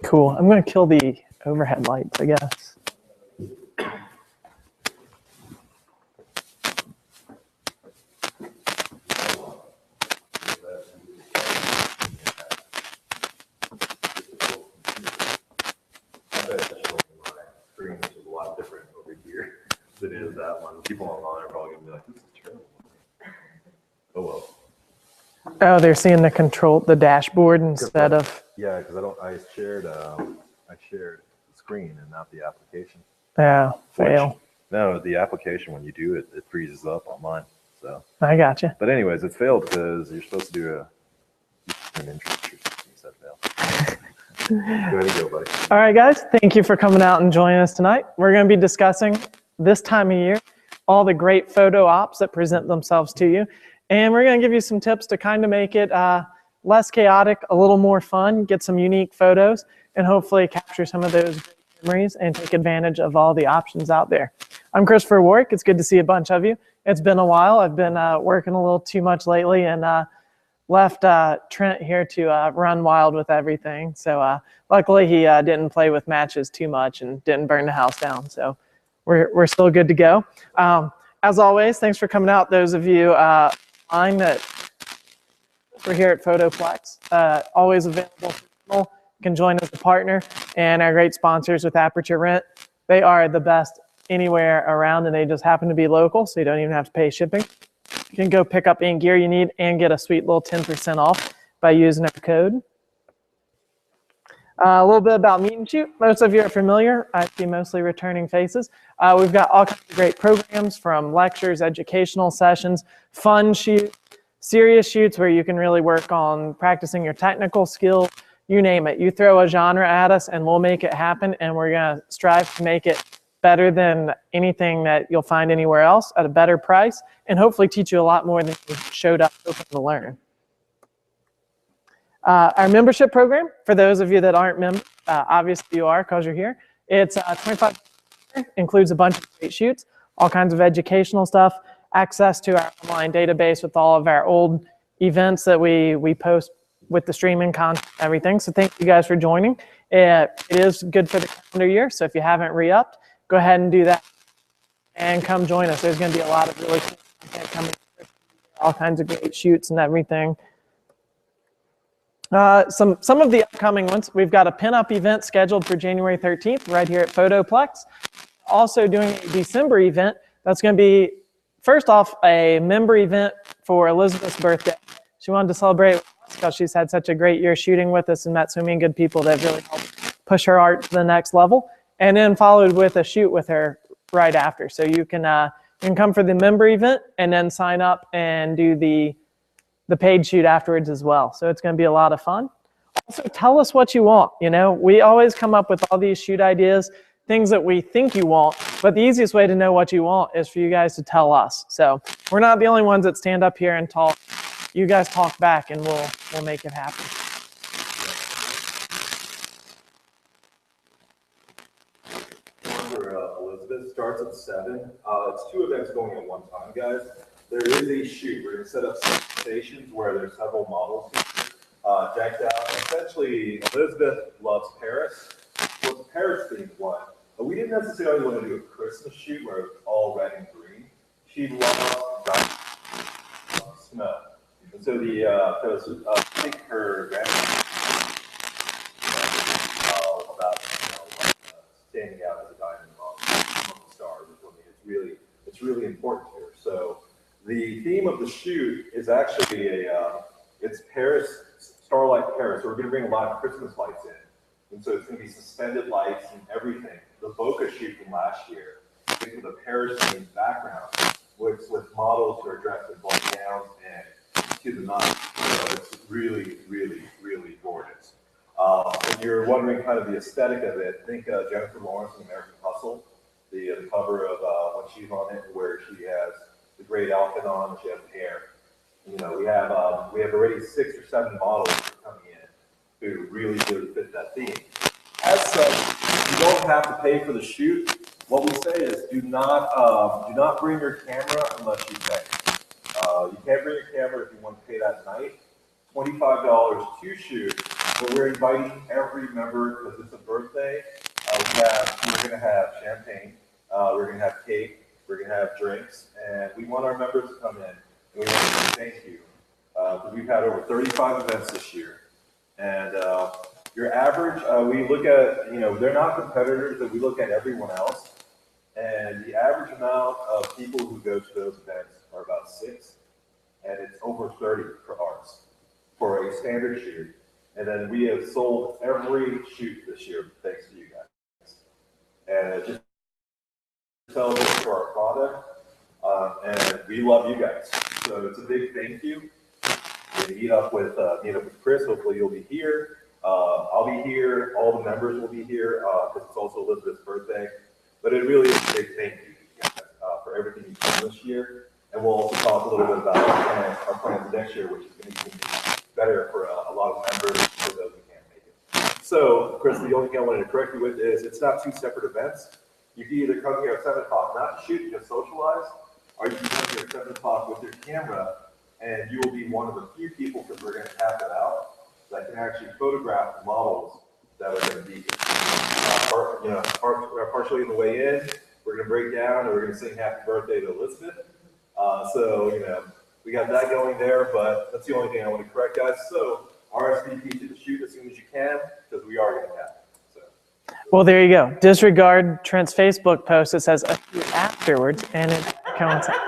Cool. I'm going to kill the overhead lights, I guess. It is that one. People online are probably gonna be like, "This is terrible." Oh well. Oh, they're seeing the dashboard instead of. Yeah, because I shared the screen and not the application. Yeah, fail. No, the application when you do it, it freezes up on mine. So. I got you. But anyways, it failed because you're supposed to do an intro. That failed. Go ahead and go, buddy. All right, guys. Thank you for coming out and joining us tonight. We're going to be discussing this time of year all the great photo ops that present themselves to you. And we're going to give you some tips to kind of make it less chaotic, a little more fun, get some unique photos, and hopefully capture some of those great memories and take advantage of all the options out there. I'm Christopher Warrick. It's good to see a bunch of you. It's been a while. I've been working a little too much lately and left Trent here to run wild with everything. So luckily he didn't play with matches too much and didn't burn the house down. So we're still good to go. As always, thanks for coming out. Those of you online that we're here at Photoplex, always available. You can join as a partner, and our great sponsors with Aperture Rent. They are the best anywhere around, and they just happen to be local, so you don't even have to pay shipping. You can go pick up any gear you need and get a sweet little 10% off by using our code. A little bit about Meet and Shoot. Most of you are familiar. I see mostly returning faces. We've got all kinds of great programs from lectures, educational sessions, fun shoots, serious shoots where you can really work on practicing your technical skills. You name it. You throw a genre at us and we'll make it happen, and we're going to strive to make it better than anything that you'll find anywhere else at a better price, and hopefully teach you a lot more than you showed up open to learn. Our membership program, for those of you that aren't members, obviously you are because you're here. It's $25, includes a bunch of great shoots, all kinds of educational stuff, access to our online database with all of our old events that we post with the streaming content and everything. So thank you guys for joining. It is good for the calendar year, so if you haven't re-upped, go ahead and do that and come join us. There's going to be a lot of really cool content coming, all kinds of great shoots and everything. Some of the upcoming ones, we've got a pinup event scheduled for January 13th right here at Photoplex. Also doing a December event that's going to be, first off, a member event for Elizabeth's birthday. She wanted to celebrate with us because she's had such a great year shooting with us and met so many good people that have really helped push her art to the next level. And then followed with a shoot with her right after. So you can come for the member event and then sign up and do the paid shoot afterwards as well. So it's going to be a lot of fun. Also, tell us what you want. You know, we always come up with all these shoot ideas, things that we think you want, but the easiest way to know what you want is for you guys to tell us. So we're not the only ones that stand up here and talk. You guys talk back and we'll make it happen. Elizabeth starts at 7. It's 2 events going at one time, guys. There is a shoot. We're going to set up some stations where there's several models decked out. Essentially, Elizabeth loves Paris. So it's a Paris themed one. But we didn't necessarily want to do a Christmas shoot where it's all red and green. She loves snow. And so I think her grandma about standing out as a diamond among the stars. It's really important here. So the theme of the shoot is actually it's Paris, Starlight Paris. So we're going to bring a lot of Christmas lights in. And so it's going to be suspended lights and everything. The Boca shoot from last year, with a Paris themed background, with models who are dressed in black gowns and to the nines. So it's really, really, really gorgeous. And you're wondering kind of the aesthetic of it. I think Jennifer Lawrence in American Hustle, the cover of when she's on it, where she has the great outfit on, and she has hair. You know, we have already 6 or 7 models coming in who really fit that theme. As such, you don't have to pay for the shoot. What we say is do not bring your camera unless you pay. You can't bring your camera if you want to pay that night. $25 to shoot, but we're inviting every member because it's a birthday. We're going to have champagne, we're going to have cake, we're going to have drinks, and we want our members to come in, and we want to say thank you. Because we've had over 35 events this year. And your average, we look at, they're not competitors, but we look at everyone else. And the average amount of people who go to those events are about 6. And it's over 30 for ours, for a standard shoot. And then we have sold every shoot this year, thanks to you guys. And it just tells us for our product. And we love you guys. So it's a big thank you. We meet up with Chris. Hopefully you'll be here. I'll be here. All the members will be here because it's also Elizabeth's birthday. But it really is a big thank you guys, for everything you've done this year. And we'll also talk a little bit about our plans next year, which is going to be better for a lot of members for those who can't make it. So, Chris, the only thing I wanted to correct you with is it's not 2 separate events. You can either come here at 7 o'clock, not to shoot, just socialize, or you can come here at 7 o'clock with your camera, and you will be one of the few people, because we're going to tap it out, that can actually photograph the models that are going to be partially on the way in. We're going to break down, and we're going to sing happy birthday to Elizabeth. We got that going there, but that's the only thing I want to correct, guys. So RSVP to the shoot as soon as you can, because we are going to have it. So. Well, there you go. Disregard Trent's Facebook post that says a few afterwards, and it coincides.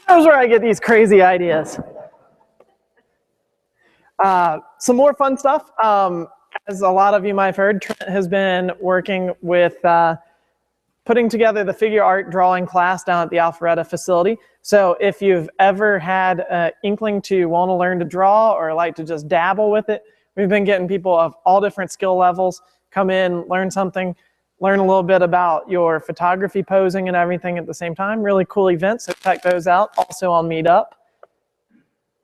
That's where I get these crazy ideas. Some more fun stuff. As a lot of you might have heard, Trent has been working with putting together the figure art drawing class down at the Alpharetta facility. So if you've ever had an inkling to want to learn to draw or like to just dabble with it, we've been getting people of all different skill levels come in, learn something, learn a little bit about your photography posing and everything at the same time. Really cool events, so check those out, also on Meetup.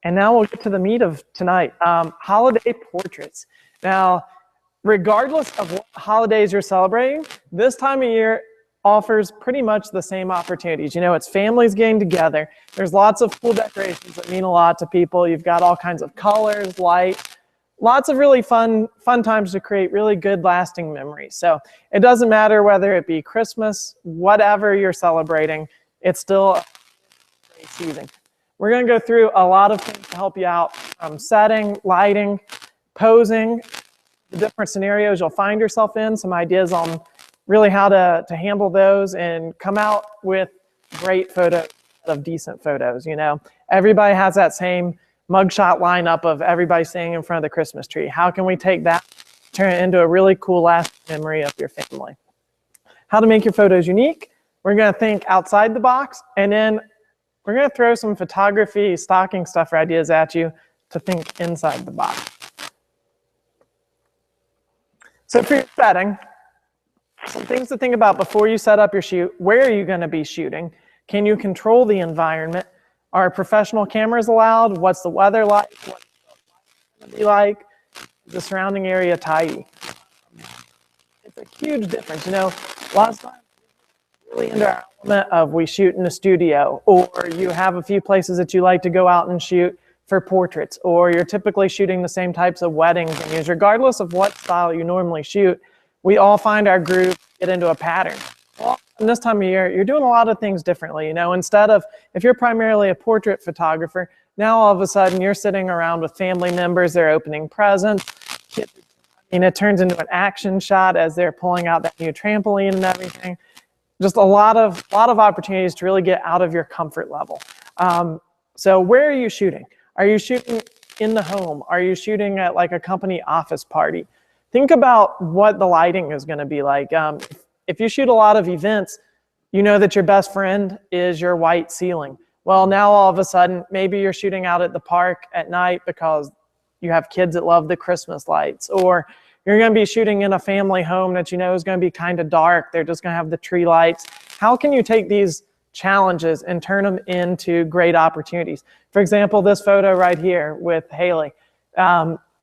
And now we'll get to the meat of tonight, holiday portraits. Now, regardless of what holidays you're celebrating, this time of year offers pretty much the same opportunities. It's families getting together. There's lots of cool decorations that mean a lot to people. You've got all kinds of colors, light, lots of really fun times to create really good lasting memories. So it doesn't matter whether it be Christmas, whatever you're celebrating, it's still a great season. We're going to go through a lot of things to help you out from setting, lighting, posing, the different scenarios you'll find yourself in, some ideas on really how to handle those and come out with great photos of decent photos. Everybody has that same mugshot lineup of everybody standing in front of the Christmas tree. How can we take that, turn it into a really cool lasting memory of your family? How to make your photos unique. We're going to think outside the box, and then we're going to throw some photography stocking stuffer ideas at you to think inside the box. So for your setting, some things to think about before you set up your shoot. Where are you going to be shooting? Can you control the environment? Are professional cameras allowed? What's the weather like? What's the going to be like? Is the surrounding area tidy? It's a huge difference. Last time, really into our element of we shoot in a studio, or you have a few places that you like to go out and shoot for portraits, or you're typically shooting the same types of weddings venues. Regardless of what style you normally shoot, we all find our groove, get into a pattern. Well, in this time of year, you're doing a lot of things differently. Instead of, if you're primarily a portrait photographer, now all of a sudden you're sitting around with family members, they're opening presents, it turns into an action shot as they're pulling out that new trampoline and everything. Just a lot of opportunities to really get out of your comfort level. So where are you shooting? Are you shooting in the home? Are you shooting at like a company office party? Think about what the lighting is going to be like. If you shoot a lot of events, you know that your best friend is your white ceiling. Well, now all of a sudden, maybe you're shooting out at the park at night because you have kids that love the Christmas lights, or you're going to be shooting in a family home that you know is going to be kind of dark. They're just going to have the tree lights. How can you take these challenges and turn them into great opportunities? For example, this photo right here with Haley.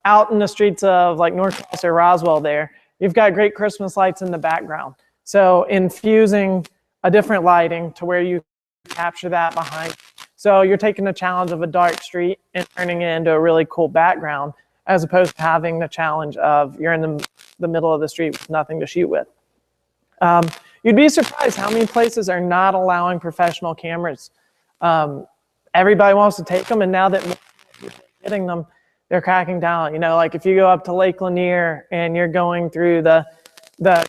Out in the streets of like Northwest or Roswell there, you've got great Christmas lights in the background. So infusing a different lighting to where you capture that behind. So you're taking the challenge of a dark street and turning it into a really cool background as opposed to having the challenge of you're in the middle of the street with nothing to shoot with. You'd be surprised how many places are not allowing professional cameras. Everybody wants to take them, and now that you're getting them, they're cracking down. You know, like if you go up to Lake Lanier and you're going through the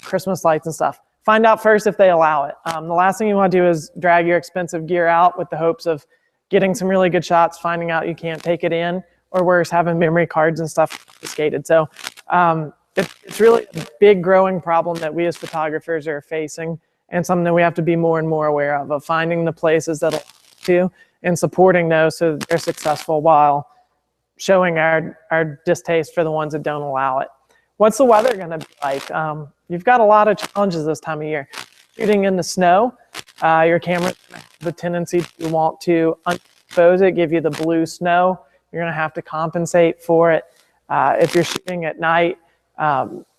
Christmas lights and stuff, find out first if they allow it. The last thing you want to do is drag your expensive gear out with the hopes of getting some really good shots, finding out you can't take it in, or worse, having memory cards and stuff confiscated. So it's really a big growing problem that we as photographers are facing, and something that we have to be more and more aware of finding the places that'll to and supporting those so that they're successful while showing our distaste for the ones that don't allow it. What's the weather going to be like? You've got a lot of challenges this time of year. Shooting in the snow, your camera has the tendency to want to unexpose it, give you the blue snow. You're going to have to compensate for it. If you're shooting at night,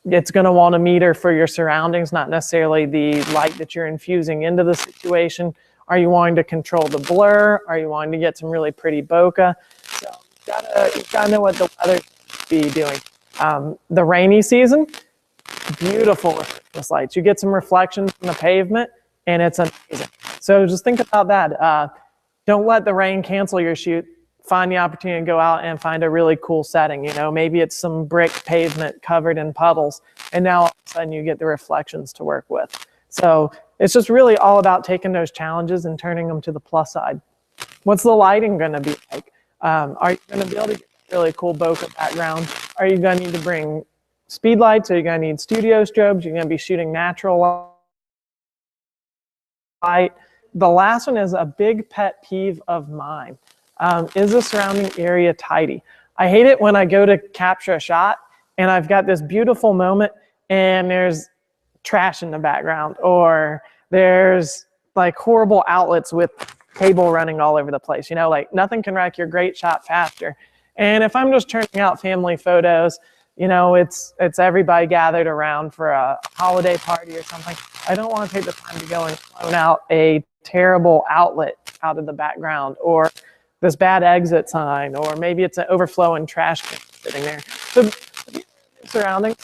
it's going to want a meter for your surroundings, not necessarily the light that you're infusing into the situation. Are you wanting to control the blur? Are you wanting to get some really pretty bokeh? So you've got to know what the weather should be doing. The rainy season, beautiful with Christmas lights. You get some reflections from the pavement, and it's amazing. So just think about that. Don't let the rain cancel your shoot. Find the opportunity to go out and find a really cool setting. You know, maybe it's some brick pavement covered in puddles, and now all of a sudden you get the reflections to work with. So it's just really all about taking those challenges and turning them to the plus side. What's the lighting going to be like? Are you going to be able to get really cool bokeh background? Are you going to need to bring speed lights? Are you going to need studio strobes? You're going to be shooting natural light. The last one is a big pet peeve of mine. Is the surrounding area tidy? I hate it when I go to capture a shot and I've got this beautiful moment and there's trash in the background, or there's like horrible outlets with cable running all over the place. You know, like nothing can wreck your great shot faster. And if I'm just turning out family photos, you know, it's everybody gathered around for a holiday party or something, I don't want to take the time to go and clone out a terrible outlet out of the background, or this bad exit sign, or maybe it's an overflowing trash can sitting there. So surroundings,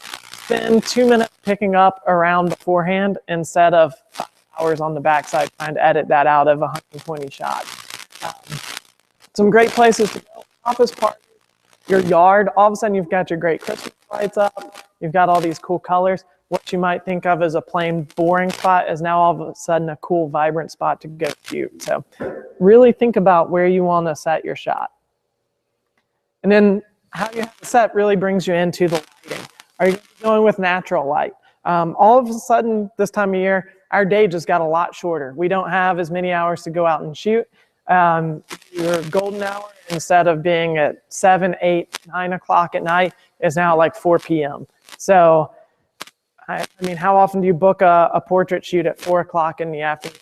spend 2 minutes picking up around beforehand instead of 5 hours on the backside trying to edit that out of 120 shots. Some great places to go. Office party, your yard, all of a sudden you've got your great Christmas lights up, you've got all these cool colors. What you might think of as a plain boring spot is now all of a sudden a cool, vibrant spot to go shoot. So really think about where you want to set your shot. And then how you have it set really brings you into the lighting. Are you going with natural light? All of a sudden this time of year, our day just got a lot shorter. We don't have as many hours to go out and shoot. Your golden hour, instead of being at 7, 8, 9 o'clock at night, is now like 4 p.m. So I mean, how often do you book a portrait shoot at 4 o'clock in the afternoon?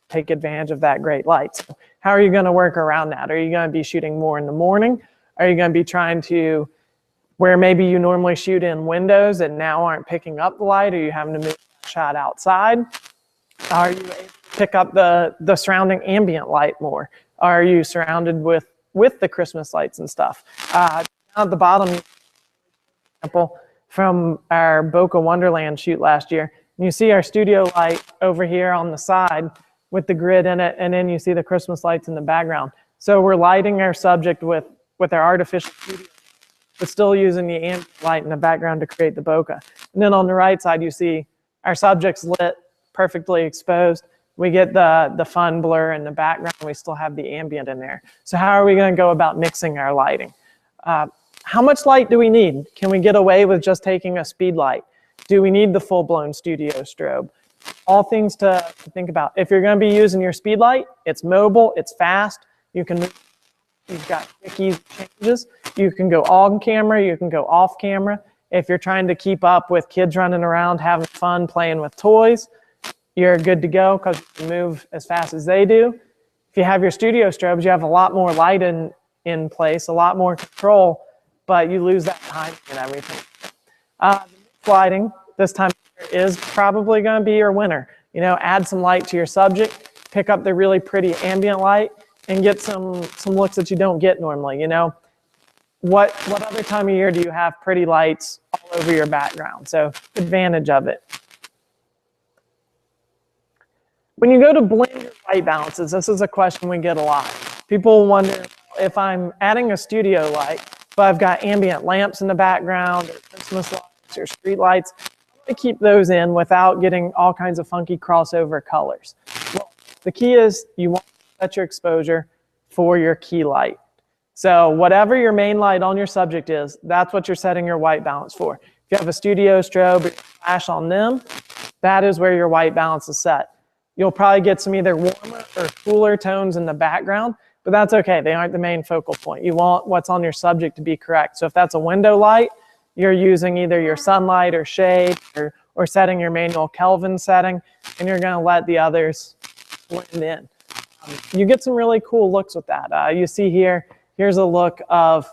Take advantage of that great light. So how are you going to work around that? Are you going to be shooting more in the morning? Are you going to be trying to, where maybe you normally shoot in windows that now aren't picking up the light? Are you having to move the shot outside? Are you able to pick up the surrounding ambient light more? Are you surrounded with the Christmas lights and stuff? Down at the bottom, example from our Boca Wonderland shoot last year. And you see our studio light over here on the side with the grid in it, and then you see the Christmas lights in the background. So we're lighting our subject with our artificial studio, but still using the ambient light in the background to create the bokeh. And then on the right side, you see our subject's lit, perfectly exposed. We get the fun blur in the background. We still have the ambient in there. So how are we going to go about mixing our lighting? How much light do we need? Can we get away with just taking a speed light? Do we need the full-blown studio strobe? All things to think about. If you're going to be using your speed light, it's mobile, it's fast. You can move. You've got quick, easy changes. You can go on camera, you can go off camera. If you're trying to keep up with kids running around, having fun, playing with toys, you're good to go because you can move as fast as they do. If you have your studio strobes, you have a lot more light in place, a lot more control, but you lose that time and everything. Lighting this time of year is probably going to be your winner. You know, add some light to your subject, pick up the really pretty ambient light, and get some looks that you don't get normally. You know, what other time of year do you have pretty lights all over your background? So take advantage of it. When you go to blend your light balances, this is a question we get a lot. People wonder if I'm adding a studio light, but I've got ambient lamps in the background, or Christmas lights, or street lights. How do I keep those in without getting all kinds of funky crossover colors? Well, the key is you want to set your exposure for your key light. So whatever your main light on your subject is, that's what you're setting your white balance for. If you have a studio strobe or flash on them, that is where your white balance is set. You'll probably get some either warmer or cooler tones in the background, but that's okay. They aren't the main focal point. You want what's on your subject to be correct. So if that's a window light, you're using either your sunlight or shade or setting your manual Kelvin setting, and you're going to let the others blend in. You get some really cool looks with that. You see here, here's a look of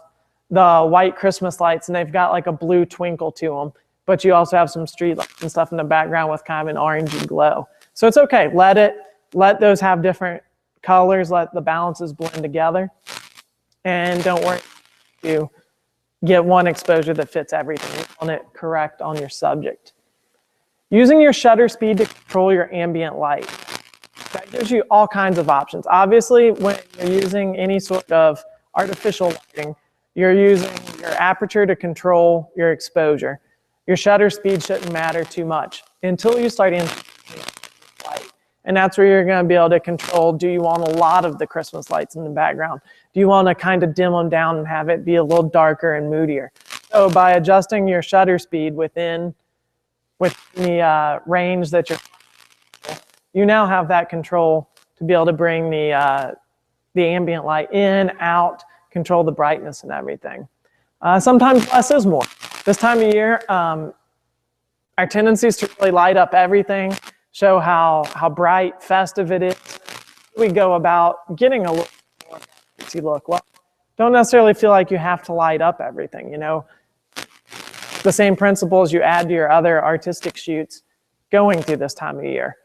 the white Christmas lights, and they've got like a blue twinkle to them, but you also have some street lights and stuff in the background with kind of an orangey glow. So it's okay, let those have different colors, let the balances blend together, and don't worry to get one exposure that fits everything. You want it correct on your subject. Using your shutter speed to control your ambient light. That gives you all kinds of options. Obviously, when you're using any sort of artificial lighting, you're using your aperture to control your exposure. Your shutter speed shouldn't matter too much until you start in light. And that's where you're going to be able to control, do you want a lot of the Christmas lights in the background? Do you want to kind of dim them down and have it be a little darker and moodier? So by adjusting your shutter speed within the range that you now have that control to be able to bring the ambient light in, out, control the brightness and everything. Sometimes less is more. This time of year, our tendency is to really light up everything, show how bright, festive it is. We go about getting a little more fancy look. Well, don't necessarily feel like you have to light up everything, you know. The same principles you add to your other artistic shoots going through this time of year.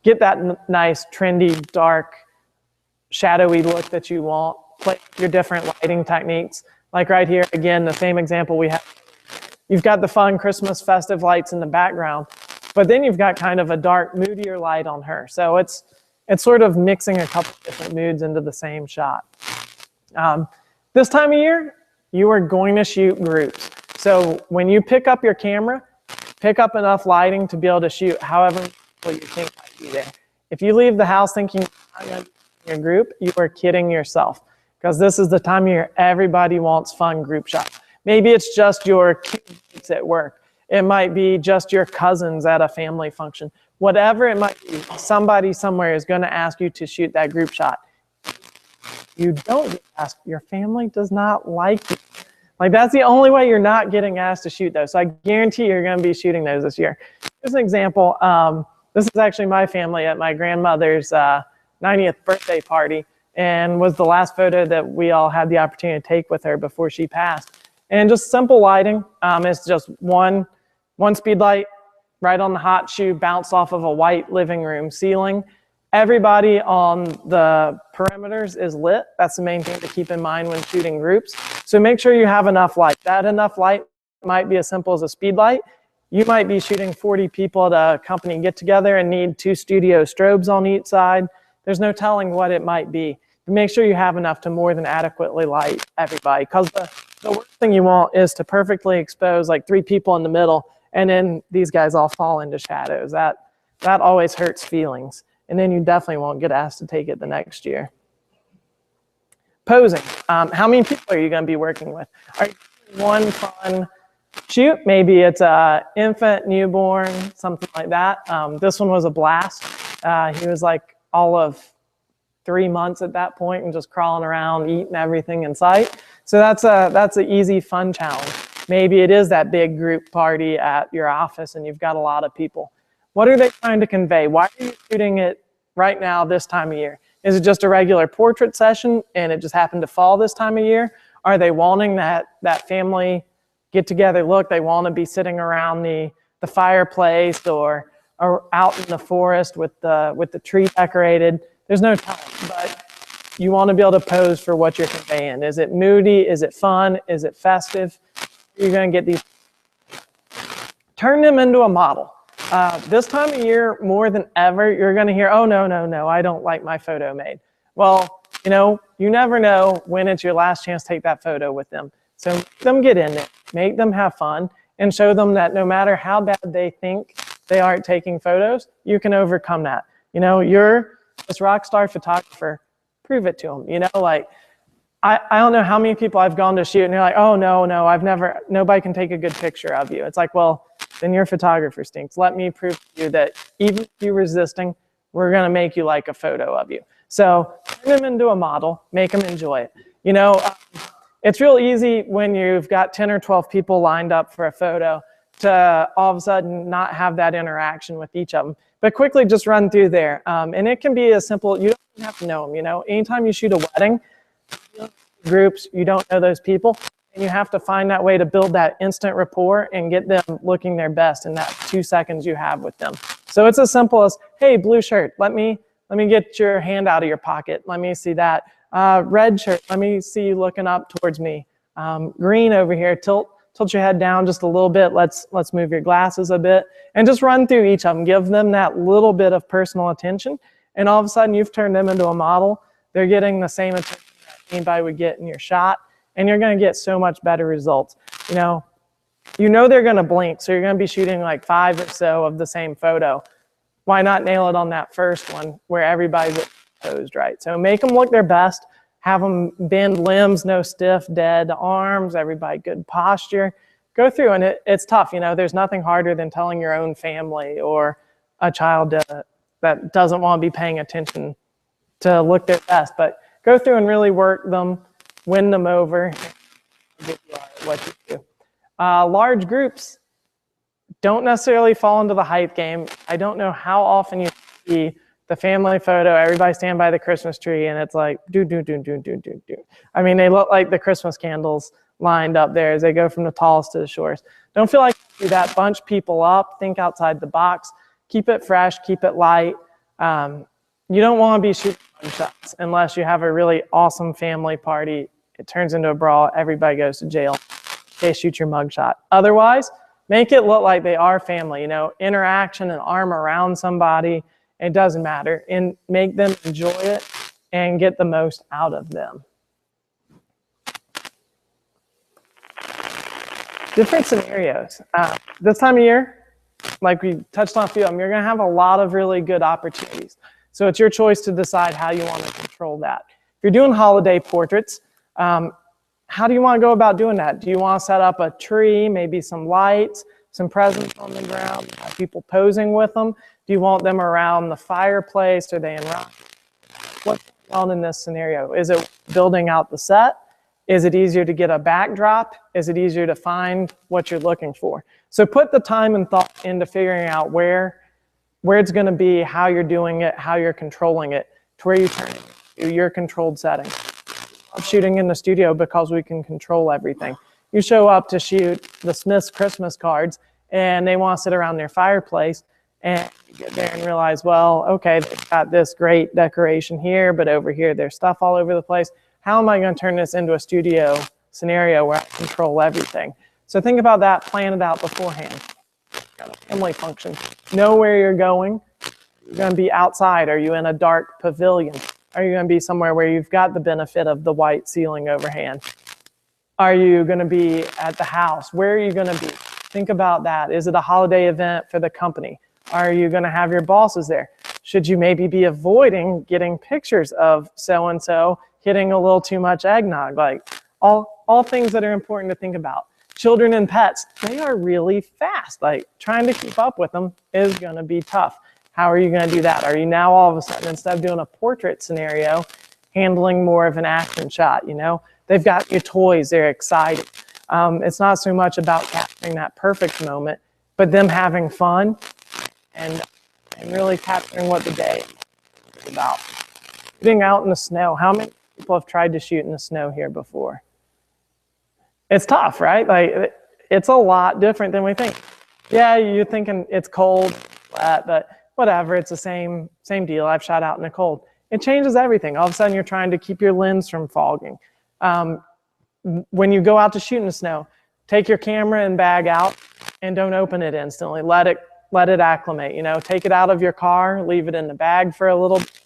Get that nice, trendy, dark, shadowy look that you want. Play your different lighting techniques. Like right here, again, the same example we have. You've got the fun Christmas festive lights in the background, but then you've got kind of a dark, moodier light on her. So it's sort of mixing a couple different moods into the same shot. This time of year, you are going to shoot groups. So when you pick up your camera, pick up enough lighting to be able to shoot however many people you think might be there. If you leave the house thinking I'm going to be in a group, you are kidding yourself, because this is the time of year everybody wants fun group shots. Maybe it's just your kids at work. It might be just your cousins at a family function. Whatever it might be, somebody somewhere is going to ask you to shoot that group shot. You don't get asked. Your family does not like you. Like, that's the only way you're not getting asked to shoot those. So I guarantee you're going to be shooting those this year. Here's an example. This is actually my family at my grandmother's 90th birthday party, and was the last photo that we all had the opportunity to take with her before she passed. And just simple lighting. It's just one speed light right on the hot shoe, bounced off of a white living room ceiling. Everybody on the perimeters is lit. That's the main thing to keep in mind when shooting groups. So make sure you have enough light. That enough light might be as simple as a speed light. You might be shooting 40 people at a company get together and need 2 studio strobes on each side. There's no telling what it might be. But make sure you have enough to more than adequately light everybody, because the worst thing you want is to perfectly expose like 3 people in the middle, and then these guys all fall into shadows. That always hurts feelings. And then you definitely won't get asked to take it the next year. Posing. How many people are you going to be working with? Are you doing one fun shoot? Maybe it's an infant, newborn, something like that. This one was a blast. He was like all of 3 months at that point and just crawling around, eating everything in sight. So that's an easy, fun challenge. Maybe it is that big group party at your office and you've got a lot of people. What are they trying to convey? Why are you shooting it right now this time of year? Is it just a regular portrait session and it just happened to fall this time of year? Are they wanting that family get-together look? They want to be sitting around the fireplace or out in the forest with the tree decorated. There's no telling, but you want to be able to pose for what you're conveying. Is it moody? Is it fun? Is it festive? You're going to get these. Turn them into a model. This time of year, more than ever, you're going to hear, oh, no, no, no, I don't like my photo made. Well, you know, you never know when it's your last chance to take that photo with them. So make them get in it, make them have fun, and show them that no matter how bad they think they aren't taking photos, you can overcome that. You know, you're this rock star photographer, prove it to them. You know, like, I don't know how many people I've gone to shoot and they're like, oh, no, nobody can take a good picture of you. It's like, well, then your photographer stinks. Let me prove to you that even if you're resisting, we're going to make you like a photo of you. So turn them into a model, make them enjoy it. You know, it's real easy when you've got 10 or 12 people lined up for a photo to all of a sudden not have that interaction with each of them. But quickly just run through there. And it can be as simple, you don't even have to know them. You know, anytime you shoot a wedding, groups, you don't know those people, and you have to find that way to build that instant rapport and get them looking their best in that 2 seconds you have with them. So it's as simple as, hey, blue shirt, let me get your hand out of your pocket. Let me see that. Red shirt, let me see you looking up towards me. Green over here, tilt your head down just a little bit. Let's move your glasses a bit, and just run through each of them. Give them that little bit of personal attention, and all of a sudden you've turned them into a model. They're getting the same attention that anybody would get in your shot, and you're going to get so much better results. You know they're going to blink, so you're going to be shooting like 5 or so of the same photo. Why not nail it on that first one where everybody's posed right? So make them look their best, have them bend limbs, no stiff, dead arms, everybody good posture. Go through, and it's tough. You know, there's nothing harder than telling your own family or a child that doesn't want to be paying attention to look their best. But go through and really work them, win them over, and get you what you do. Large groups don't necessarily fall into the height game. I don't know how often you see the family photo, everybody stand by the Christmas tree, and it's like, do. I mean, they look like the Christmas candles lined up there as they go from the tallest to the shortest. Don't feel like you do that. Bunch people up, think outside the box, keep it fresh, keep it light. You don't want to be shooting shots unless you have a really awesome family party. It turns into a brawl, everybody goes to jail. They shoot your mugshot. Otherwise, make it look like they are family. You know, interaction, an arm around somebody, it doesn't matter. And make them enjoy it and get the most out of them. Different scenarios. This time of year, like we touched on a few of them, you're going to have a lot of really good opportunities. So it's your choice to decide how you want to control that. If you're doing holiday portraits, how do you want to go about doing that? Do you want to set up a tree, maybe some lights, some presents on the ground, have people posing with them? Do you want them around the fireplace? Are they in rock? What's going on in this scenario? Is it building out the set? Is it easier to get a backdrop? Is it easier to find what you're looking for? So put the time and thought into figuring out where it's going to be, how you're doing it, how you're controlling it, to where you turn it to your controlled setting. I'm shooting in the studio because we can control everything. You show up to shoot the Smiths Christmas cards, and they want to sit around their fireplace, and you get there and realize, well, okay, they've got this great decoration here, but over here there's stuff all over the place. How am I going to turn this into a studio scenario where I control everything? So think about that, plan it out beforehand. Got a family function. Know where you're going. You're going to be outside. Are you in a dark pavilion? Are you going to be somewhere where you've got the benefit of the white ceiling overhand? Are you going to be at the house? Where are you going to be? Think about that. Is it a holiday event for the company? Are you going to have your bosses there? Should you maybe be avoiding getting pictures of so-and-so hitting a little too much eggnog? Like all things that are important to think about. Children and pets, they are really fast. Like trying to keep up with them is going to be tough. How are you going to do that? Are you now all of a sudden, instead of doing a portrait scenario, handling more of an action shot? You know, they've got your toys, they're excited. It's not so much about capturing that perfect moment, but them having fun and really capturing what the day is about. Being out in the snow, how many people have tried to shoot in the snow here before? It's tough, right? Like, it's a lot different than we think. Yeah, you're thinking it's cold, but whatever, it's the same deal. I've shot out in the cold. it changes everything. All of a sudden, you're trying to keep your lens from fogging. When you go out to shoot in the snow, take your camera and bag out and don't open it instantly. Let it acclimate. Take it out of your car, leave it in the bag for a little bit,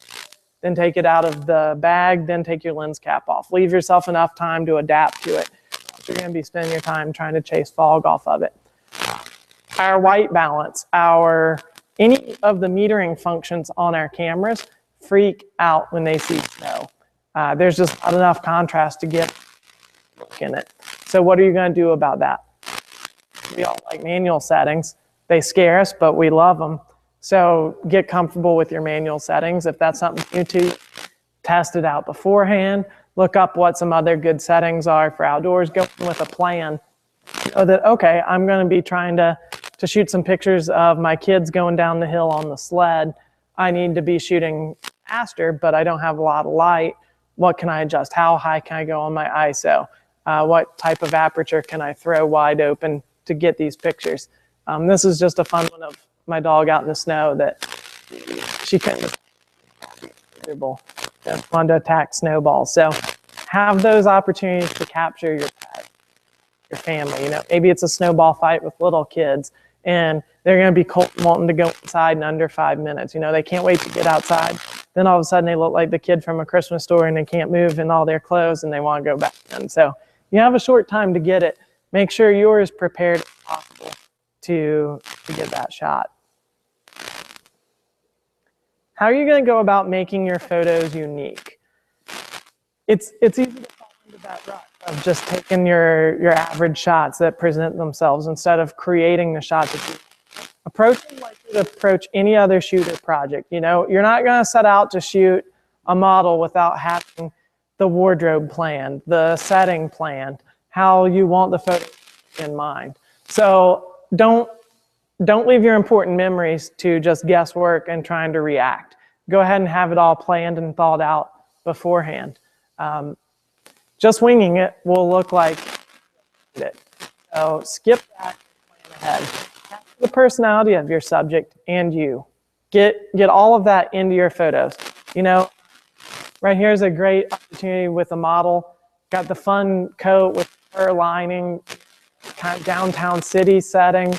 then take it out of the bag, then take your lens cap off. Leave yourself enough time to adapt to it. You're going to be spending your time trying to chase fog off of it. Our white balance, any of the metering functions on our cameras freak out when they see snow. There's just not enough contrast to get in it. So what are you going to do about that? We all like manual settings. They scare us, but we love them. So get comfortable with your manual settings. If that's something new to you, test it out beforehand. Look up what some other good settings are for outdoors. Go in with a plan. Know that, okay, I'm going to be trying to shoot some pictures of my kids going down the hill on the sled. I need to be shooting faster, but I don't have a lot of light. What can I adjust? How high can I go on my ISO? What type of aperture can I throw wide open to get these pictures? This is just a fun one of my dog out in the snow that she couldn't wanted to attack snowballs. So have those opportunities to capture your pet, your family. Maybe it's a snowball fight with little kids and they're going to be cold and wanting to go inside in under 5 minutes. They can't wait to get outside. Then all of a sudden they look like the kid from A Christmas Story and they can't move in all their clothes and they want to go back in. So you have a short time to get it. Make sure you're as prepared as possible to get that shot. How are you going to go about making your photos unique? It's easy to fall into that rut of just taking your average shots that present themselves instead of creating the shots that you approach them like you approach any other shoot or project. You're not going to set out to shoot a model without having the wardrobe planned, the setting planned, how you want the photo in mind. So don't leave your important memories to just guesswork and trying to react. Go ahead and have it all planned and thought out beforehand. Just winging it will look like it. So skip that, plan ahead. Capture the personality of your subject and you. Get all of that into your photos. Right here is a great opportunity with a model. Got the fun coat with fur lining, kind of downtown city setting,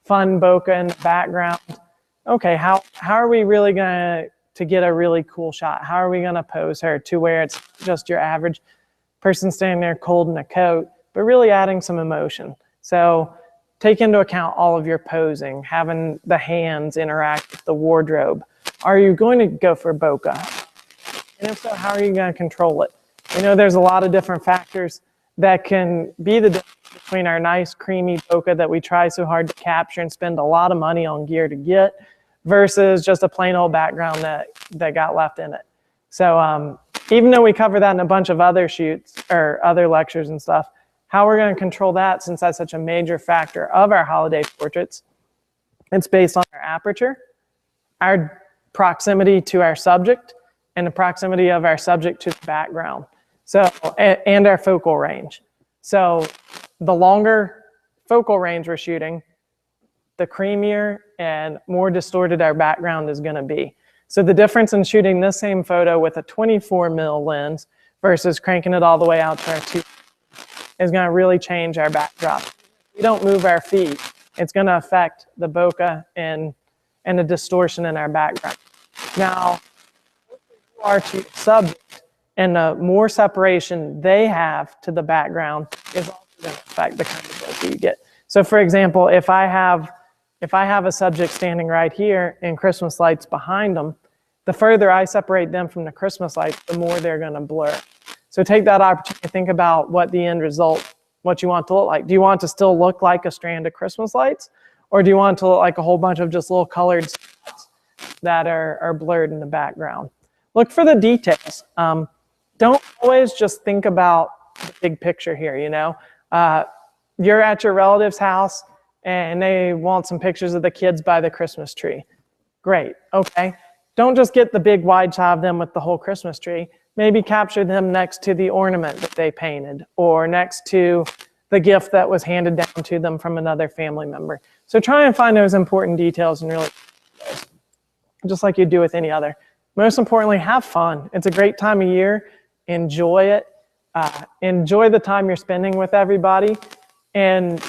fun bokeh in the background. Okay, how are we really going to get a really cool shot? How are we going to pose her to where it's just your average person standing there cold in a coat, but really adding some emotion? So take into account all of your posing, having the hands interact with the wardrobe. Are you going to go for bokeh? And if so, how are you going to control it? There's a lot of different factors that can be the difference between our nice creamy bokeh that we try so hard to capture and spend a lot of money on gear to get versus just a plain old background that got left in it. So even though we cover that in a bunch of other shoots or other lectures and stuff, how we're going to control that, since that's such a major factor of our holiday portraits, it's based on our aperture, our proximity to our subject, and the proximity of our subject to the background. So, and our focal range. So the longer focal range we're shooting, the creamier and more distorted our background is going to be. So the difference in shooting this same photo with a 24mm lens versus cranking it all the way out to our 2 is going to really change our backdrop. If we don't move our feet, it's going to affect the bokeh and the distortion in our background. Now, you are to your subject, and the more separation they have to the background is also going to affect the kind of bokeh you get. So for example, if I have a subject standing right here and Christmas lights behind them, the further I separate them from the Christmas lights, the more they're going to blur. So take that opportunity to think about what the end result, what you want to look like. Do you want to still look like a strand of Christmas lights? Or do you want to look like a whole bunch of just little colored spots that are blurred in the background? Look for the details. Don't always just think about the big picture here, You're at your relative's house and they want some pictures of the kids by the Christmas tree. Great, okay. Don't just get the big wide shot of them with the whole Christmas tree. Maybe capture them next to the ornament that they painted or next to the gift that was handed down to them from another family member. So try and find those important details and really, just like you do with any other. most importantly, have fun. It's a great time of year. Enjoy it. Enjoy the time you're spending with everybody, and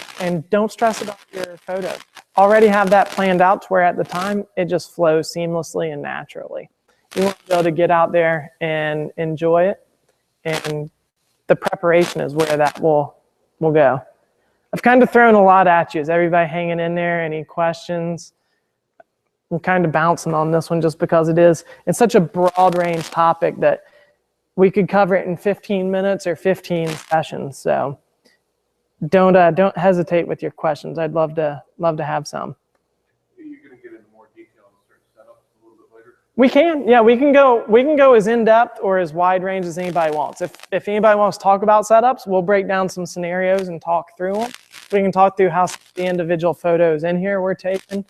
don't stress about your photos. Already have that planned out to where at the time it just flows seamlessly and naturally. You want to be able to get out there and enjoy it, and the preparation is where that will go. I've kind of thrown a lot at you. Is everybody hanging in there? Any questions? I'm kind of bouncing on this one just because it's such a broad range topic that we could cover it in 15 minutes or 15 sessions. So don't hesitate with your questions. I'd love to have some. Are you going to get into more detail on certain setups a little bit later? We can, yeah. We can go as in depth or as wide range as anybody wants. If anybody wants to talk about setups, we'll break down some scenarios and talk through them. We can talk through how the individual photos in here were taken.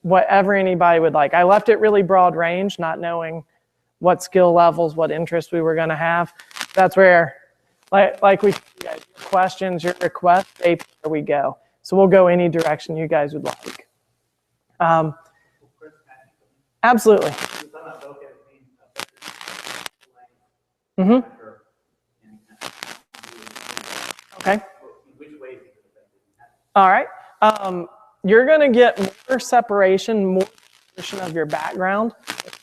Whatever anybody would like. I left it really broad range, not knowing what skill levels, what interests we were going to have. That's where, like we your questions, your requests, where we go. So we'll go any direction you guys would like. Absolutely. Mm-hmm. Okay. All right. You're going to get more separation, more separation of your background,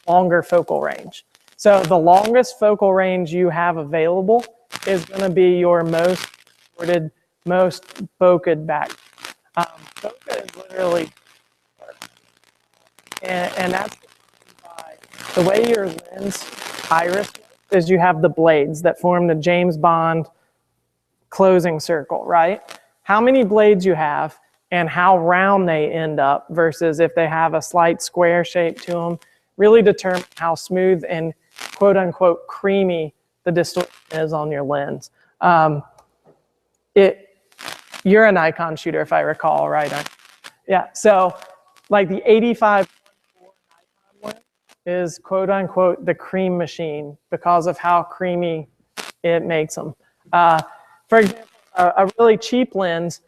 longer focal range. So the longest focal range you have available is going to be your most supported, most bokeh back. Bokeh is literally, and that's by the way your lens iris is. You have the blades that form the James Bond closing circle, right? How many blades you have and how round they end up versus if they have a slight square shape to them really determine how smooth and quote unquote creamy the distortion is on your lens. You're a Nikon shooter, if I recall, right? Yeah, so like the 85 Nikon lens is quote unquote the cream machine because of how creamy it makes them. For example, a really cheap lens,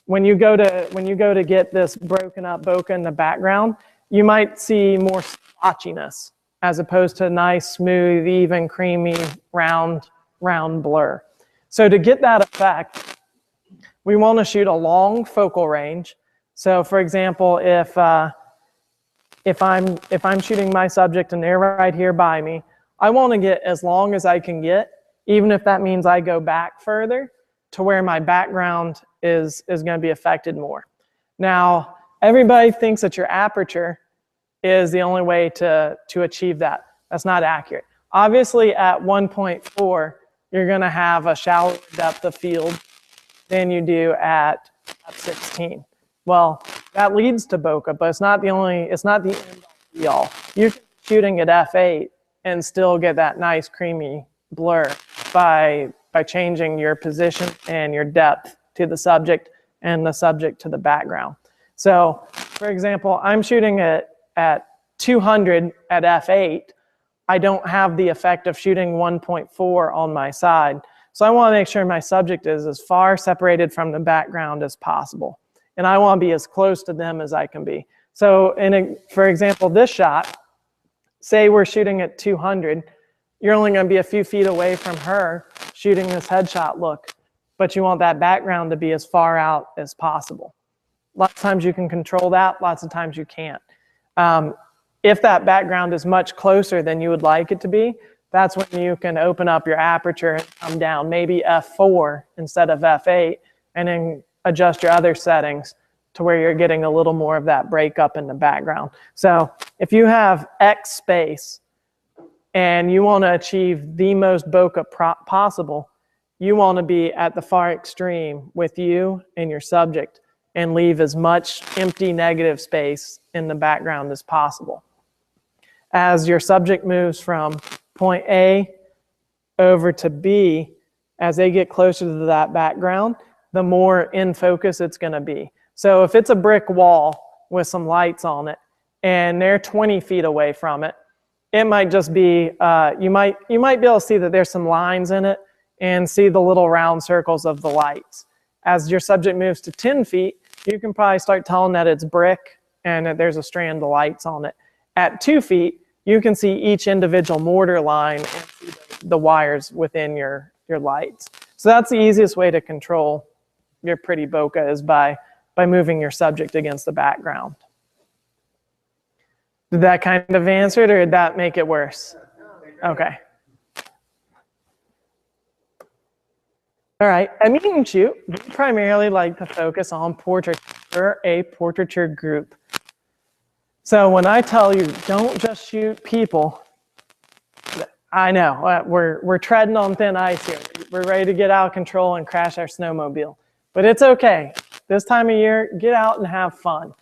when you go to get this broken up bokeh in the background, you might see more splotchiness as opposed to nice, smooth, even, creamy, round blur. So to get that effect, we want to shoot a long focal range. So for example, if I'm shooting my subject and they're right here by me, I want to get as long as I can get, even if that means I go back further to where my background is going to be affected more. Now, everybody thinks that your aperture is the only way to achieve that. That's not accurate. Obviously, at 1.4, you're going to have a shallower depth of field than you do at f16. Well, that leads to bokeh, but it's not the end be all. You can be shooting at f8 and still get that nice creamy blur by changing your position and your depth to the subject and the subject to the background. So, for example, I'm shooting at 200 at f8. I don't have the effect of shooting 1.4 on my side. So I want to make sure my subject is as far separated from the background as possible. And I want to be as close to them as I can be. So for example, this shot, say we're shooting at 200, you're only going to be a few feet away from her shooting this headshot look, but you want that background to be as far out as possible. Lots of times you can control that, lots of times you can't. If that background is much closer than you would like it to be, that's when you can open up your aperture and come down, maybe f4 instead of f8, and then adjust your other settings to where you're getting a little more of that breakup in the background. So if you have X space and you want to achieve the most bokeh possible, you want to be at the far extreme with you and your subject and leave as much empty negative space in the background as possible. As your subject moves from point A over to B, as they get closer to that background, the more in focus it's going to be. So if it's a brick wall with some lights on it and they're 20 feet away from it, it might just be, you might be able to see that there's some lines in it and see the little round circles of the lights. As your subject moves to 10 feet, you can probably start telling that it's brick and that there's a strand of lights on it. At 2 feet, you can see each individual mortar line and see the wires within your lights. So that's the easiest way to control your pretty bokeh, is by moving your subject against the background. Did that kind of answer it, or did that make it worse? Okay. All right, at Meet and Shoot, we primarily like to focus on portraiture. We're a portraiture group. So when I tell you, don't just shoot people, I know, we're treading on thin ice here. We're ready to get out of control and crash our snowmobile. But it's okay. This time of year, get out and have fun.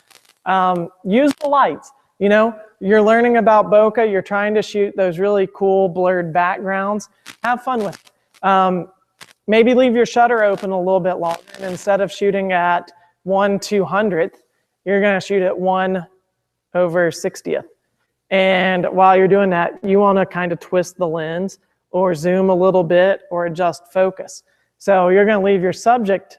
Use the lights. You know, you're learning about bokeh, you're trying to shoot those really cool blurred backgrounds. Have fun with it. Maybe leave your shutter open a little bit longer, and instead of shooting at 1/200th, you're going to shoot at 1/60th. And while you're doing that, you want to kind of twist the lens or zoom a little bit or adjust focus. So you're going to leave your subject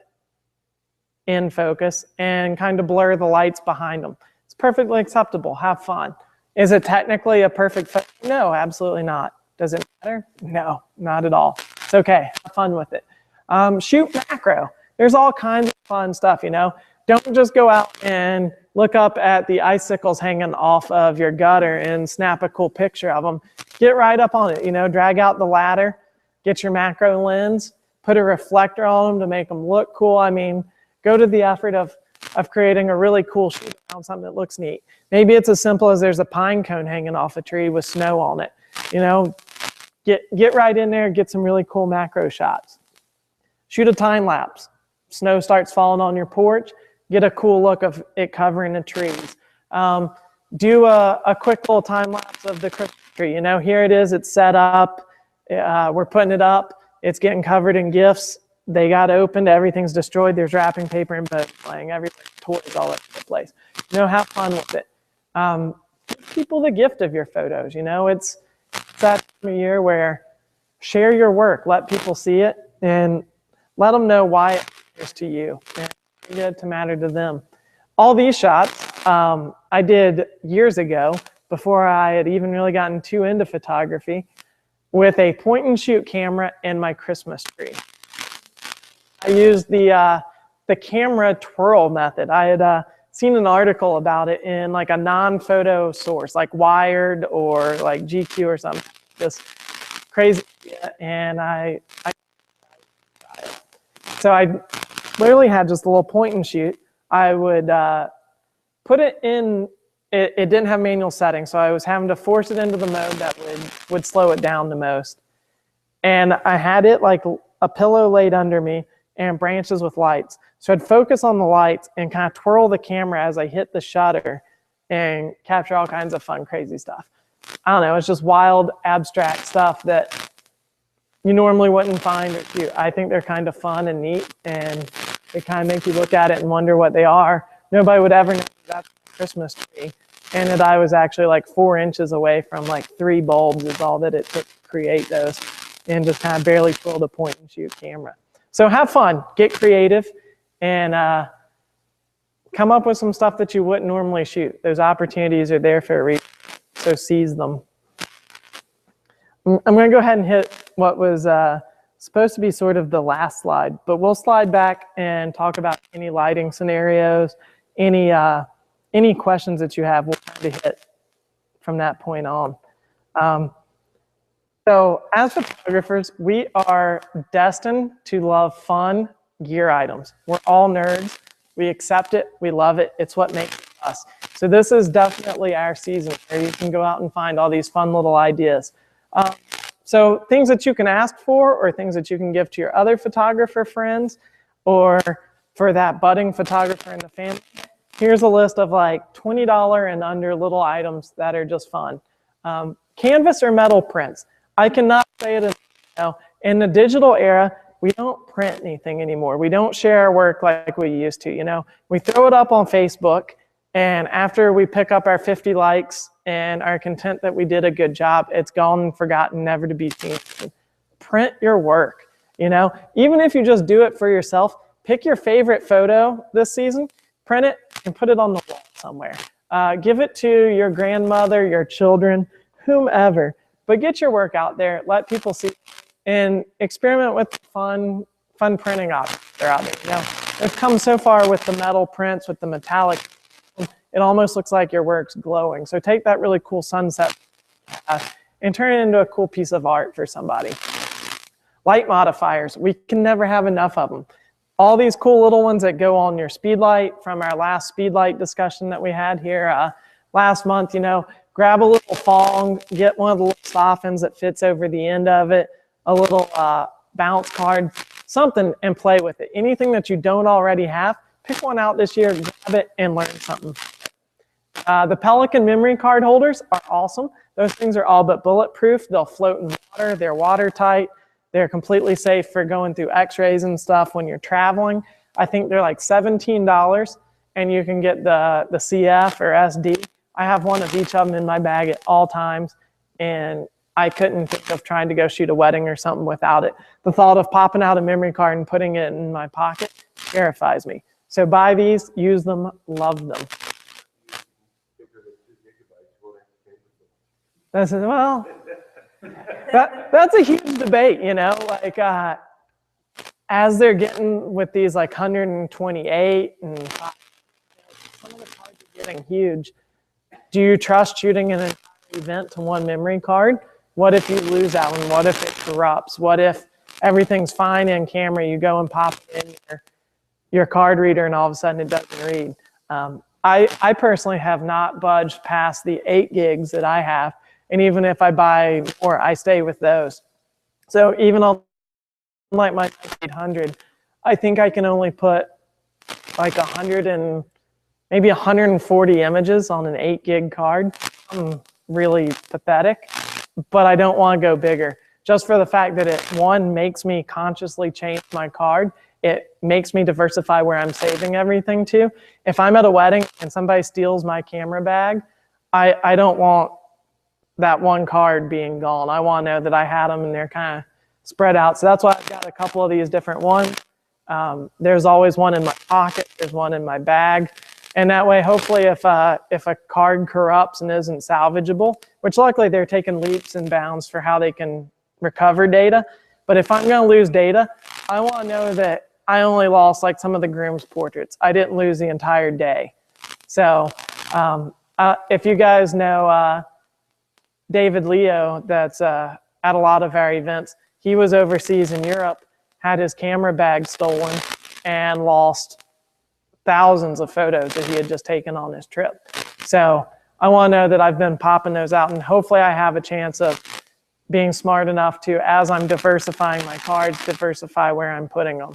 in focus and kind of blur the lights behind them. It's perfectly acceptable. Have fun. Is it technically a perfect photo? No, absolutely not. Does it matter? No, not at all. It's okay. Have fun with it. Shoot macro. There's all kinds of fun stuff, you know. Don't just go out and look up at the icicles hanging off of your gutter and snap a cool picture of them. Get right up on it, you know, drag out the ladder, get your macro lens, put a reflector on them to make them look cool. I mean, go to the effort of creating a really cool shoot around something that looks neat. Maybe it's as simple as there's a pine cone hanging off a tree with snow on it. You know, get right in there, get some really cool macro shots. Shoot a time lapse. Snow starts falling on your porch. Get a cool look of it covering the trees. Do a quick little time lapse of the Christmas tree. You know, here it is. It's set up. We're putting it up. It's getting covered in gifts. They got opened. Everything's destroyed. There's wrapping paper and boats flying. Everything, toys all over the place. You know, have fun with it. Give people the gift of your photos. You know, it's that time of year where share your work. Let people see it and let them know why it matters to you. And get it to matter to them. All these shots I did years ago, before I had even really gotten too into photography, with a point and shoot camera and my Christmas tree. I used the camera twirl method. I had seen an article about it in like a non-photo source, like Wired or like GQ or something. Just crazy. And so I literally had just a little point and shoot. I would put it in, it didn't have manual settings, so I was having to force it into the mode that would slow it down the most. And I had it like a pillow laid under me and branches with lights. So I'd focus on the lights and kind of twirl the camera as I hit the shutter and capture all kinds of fun, crazy stuff. I don't know, it's just wild, abstract stuff that you normally wouldn't find or shoot. I think they're kind of fun and neat, and they kind of make you look at it and wonder what they are. Nobody would ever know that's a Christmas tree, and that I was actually like 4 inches away from like 3 bulbs is all that it took to create those, and just kind of barely twirled a point and shoot camera. So have fun, get creative, and come up with some stuff that you wouldn't normally shoot. Those opportunities are there for a reason, so seize them. I'm going to go ahead and hit what was supposed to be sort of the last slide, but we'll slide back and talk about any lighting scenarios, any questions that you have. We'll try to hit from that point on. So as photographers, we are destined to love fun gear items. We're all nerds. We accept it. We love it. It's what makes us. So this is definitely our season where you can go out and find all these fun little ideas. So things that you can ask for, or things that you can give to your other photographer friends, or for that budding photographer in the family. Here's a list of like $20 and under little items that are just fun. Canvas or metal prints. I cannot say it enough. You know, in the digital era, we don't print anything anymore. We don't share our work like we used to. You know, we throw it up on Facebook, and after we pick up our 50 likes and are content that we did a good job, it's gone and forgotten, never to be seen. Print your work. You know, even if you just do it for yourself, pick your favorite photo this season, print it, and put it on the wall somewhere. Give it to your grandmother, your children, whomever. But get your work out there, let people see, and experiment with fun printing options that are out there. You know, they've come so far with the metal prints, with the metallic. It almost looks like your work's glowing. So take that really cool sunset and turn it into a cool piece of art for somebody. Light modifiers, we can never have enough of them. All these cool little ones that go on your speed light from our last speed light discussion that we had here last month, you know, grab a little thong, get one of the little softens that fits over the end of it, a little bounce card, something, and play with it. Anything that you don't already have, pick one out this year, grab it, and learn something. The Pelican memory card holders are awesome. Those things are all but bulletproof. They'll float in water. They're watertight. They're completely safe for going through x-rays and stuff when you're traveling. I think they're like $17, and you can get the CF or SD. I have one of each of them in my bag at all times, and I couldn't think of trying to go shoot a wedding or something without it. The thought of popping out a memory card and putting it in my pocket terrifies me. So buy these, use them, love them. This is, well, that's a huge debate, you know, like as they're getting with these like 128 and some of the cards are getting huge. Do you trust shooting an entire event to one memory card? What if you lose that one? What if it corrupts? What if everything's fine in camera, you go and pop it in your card reader and all of a sudden it doesn't read? I personally have not budged past the 8 gigs that I have. And even if I buy more, I stay with those. So even on like my 800, I think I can only put like 100 and maybe 140 images on an 8 gig card. I'm really pathetic, but I don't want to go bigger. Just for the fact that it, one, makes me consciously change my card. It makes me diversify where I'm saving everything to. If I'm at a wedding and somebody steals my camera bag, I don't want that one card being gone. I want to know that I had them and they're kind of spread out. So that's why I've got a couple of these different ones. There's always one in my pocket. There's one in my bag. And that way, hopefully, if a card corrupts and isn't salvageable, which luckily they're taking leaps and bounds for how they can recover data. But if I'm going to lose data, I want to know that I only lost like some of the groom's portraits. I didn't lose the entire day. So if you guys know David Leo, that's at a lot of our events, he was overseas in Europe, had his camera bag stolen, and lost thousands of photos that he had just taken on his trip. So I want to know that I've been popping those out, and hopefully I have a chance of being smart enough to, as I'm diversifying my cards, diversify where I'm putting them.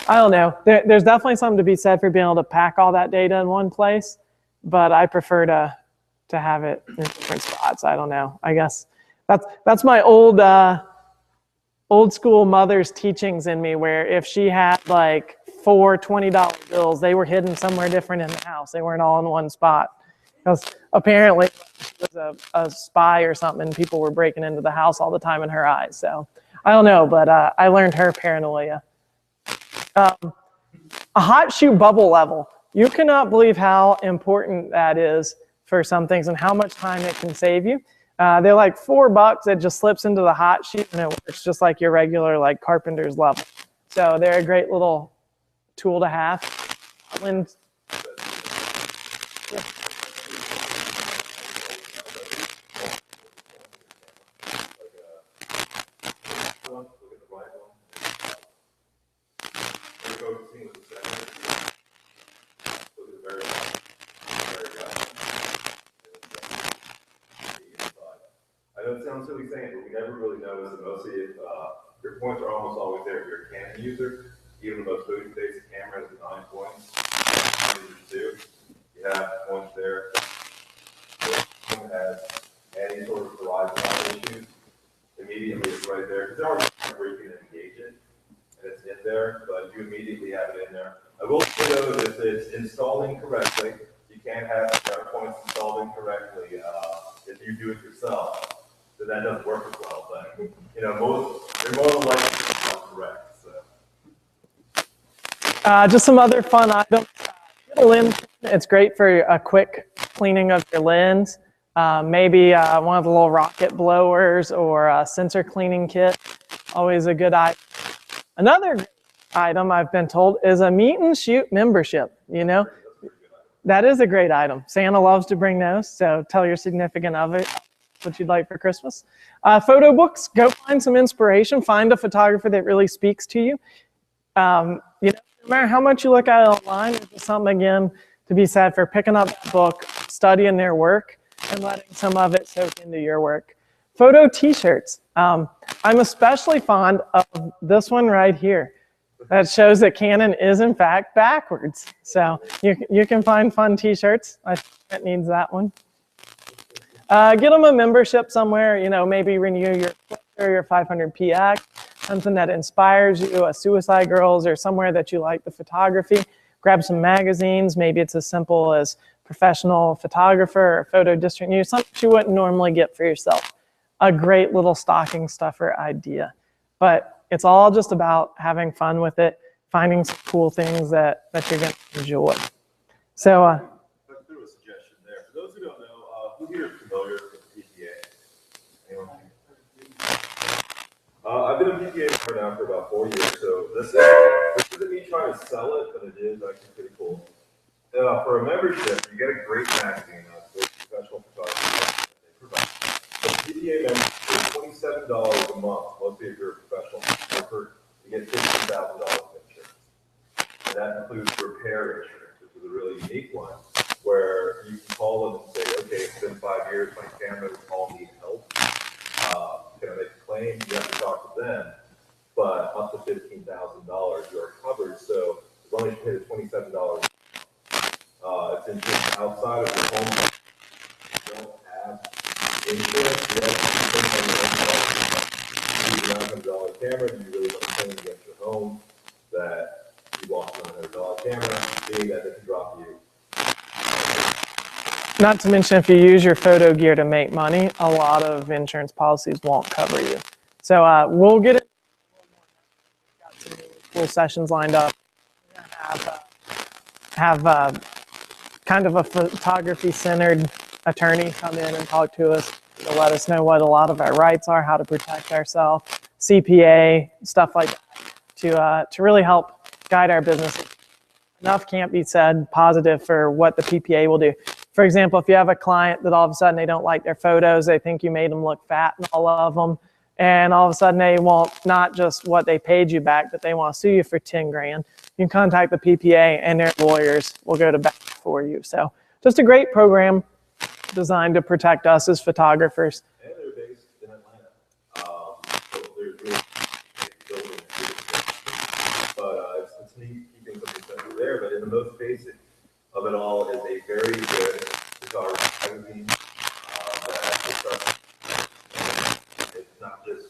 I don't know. There's definitely something to be said for being able to pack all that data in one place, but I prefer to have it in different spots. I don't know. I guess that's my old school mother's teachings in me, where if she had like 4 $20 bills, they were hidden somewhere different in the house. They weren't all in one spot. Because apparently she was a spy or something, and people were breaking into the house all the time in her eyes. So I don't know, but I learned her paranoia. A hot shoe bubble level. You cannot believe how important that is for some things and how much time it can save you. They're like $4. It just slips into the hot shoe, and it works just like your regular like carpenter's level. So they're a great little tool to have. When, yeah. I know it sounds silly saying it, but we never really notice it. Mostly if your points are almost always there. If you're a Canon user, even the most basic camera has 9 points. You have points there. If someone has any sort of horizon issues, immediately it's right there. Because there are times where you can engage it, and it's in there, but you immediately have it in there. I will say though, if it's installing correctly, you can't have points installed incorrectly. If you do it yourself, then that doesn't work as well. But you know, they're more than likely correct. So. Just some other fun items. Lens. It's great for a quick cleaning of your lens. Maybe one of the little rocket blowers or a sensor cleaning kit. Always a good item. Another item I've been told is a meet and shoot membership. You know, that is a great item. Santa loves to bring those, so tell your significant other what you'd like for Christmas. Photo books, go find some inspiration. Find a photographer that really speaks to you. You know, no matter how much you look at it online, there's something, again, to be said for picking up that book, studying their work, and letting some of it soak into your work. Photo t-shirts. I'm especially fond of this one right here. That shows that Canon is in fact backwards. So you can find fun t-shirts. I think it needs that one. Get them a membership somewhere, you know, maybe renew your 500px, something that inspires you, a Suicide Girls or somewhere that you like the photography. Grab some magazines. Maybe it's as simple as Professional Photographer or Photo District News, something you wouldn't normally get for yourself. A great little stocking stuffer idea. But it's all just about having fun with it, finding some cool things that you're going to enjoy. So, I threw a suggestion there. For those who don't know, who here is familiar with PPA? Anyone? I've been a PPA member now for about 4 years, so this isn't me trying to sell it, but it is actually pretty cool. For a membership, you get a great magazine, professional photography that they provide. The PPA membership is $27 a month. Mostly if you're a professional photographer, you get $15,000 of insurance. And that includes repair insurance, which is a really unique one, where you can call them and say, okay, it's been 5 years, my cameras all need help. Can I make a claim? You have to talk to them, but up to $15,000 you are covered. So as long as you pay the $27, it's insurance outside of your home. You don't have insurance. You have a $900 camera, and you really want to claim against your home that you lost a $900 camera, being that they can drop you. not to mention, if you use your photo gear to make money, a lot of insurance policies won't cover you. So we'll get it. Got some cool sessions lined up. We're gonna have kind of a photography-centered attorney come in and talk to us to let us know what a lot of our rights are, how to protect ourselves, CPA, stuff like that, to really help guide our business. Enough can't be said positive for what the PPA will do. For example, if you have a client that all of a sudden they don't like their photos, they think you made them look fat in all of them, and all of a sudden they want not just what they paid you back, but they want to sue you for 10 grand. You can contact the PPA and their lawyers will go to bat for you. So just a great program designed to protect us as photographers. And they're based in Atlanta. So they're really building but it's neat keeping something centered there. But in the most basic of it all is a very good photography magazine that it's not just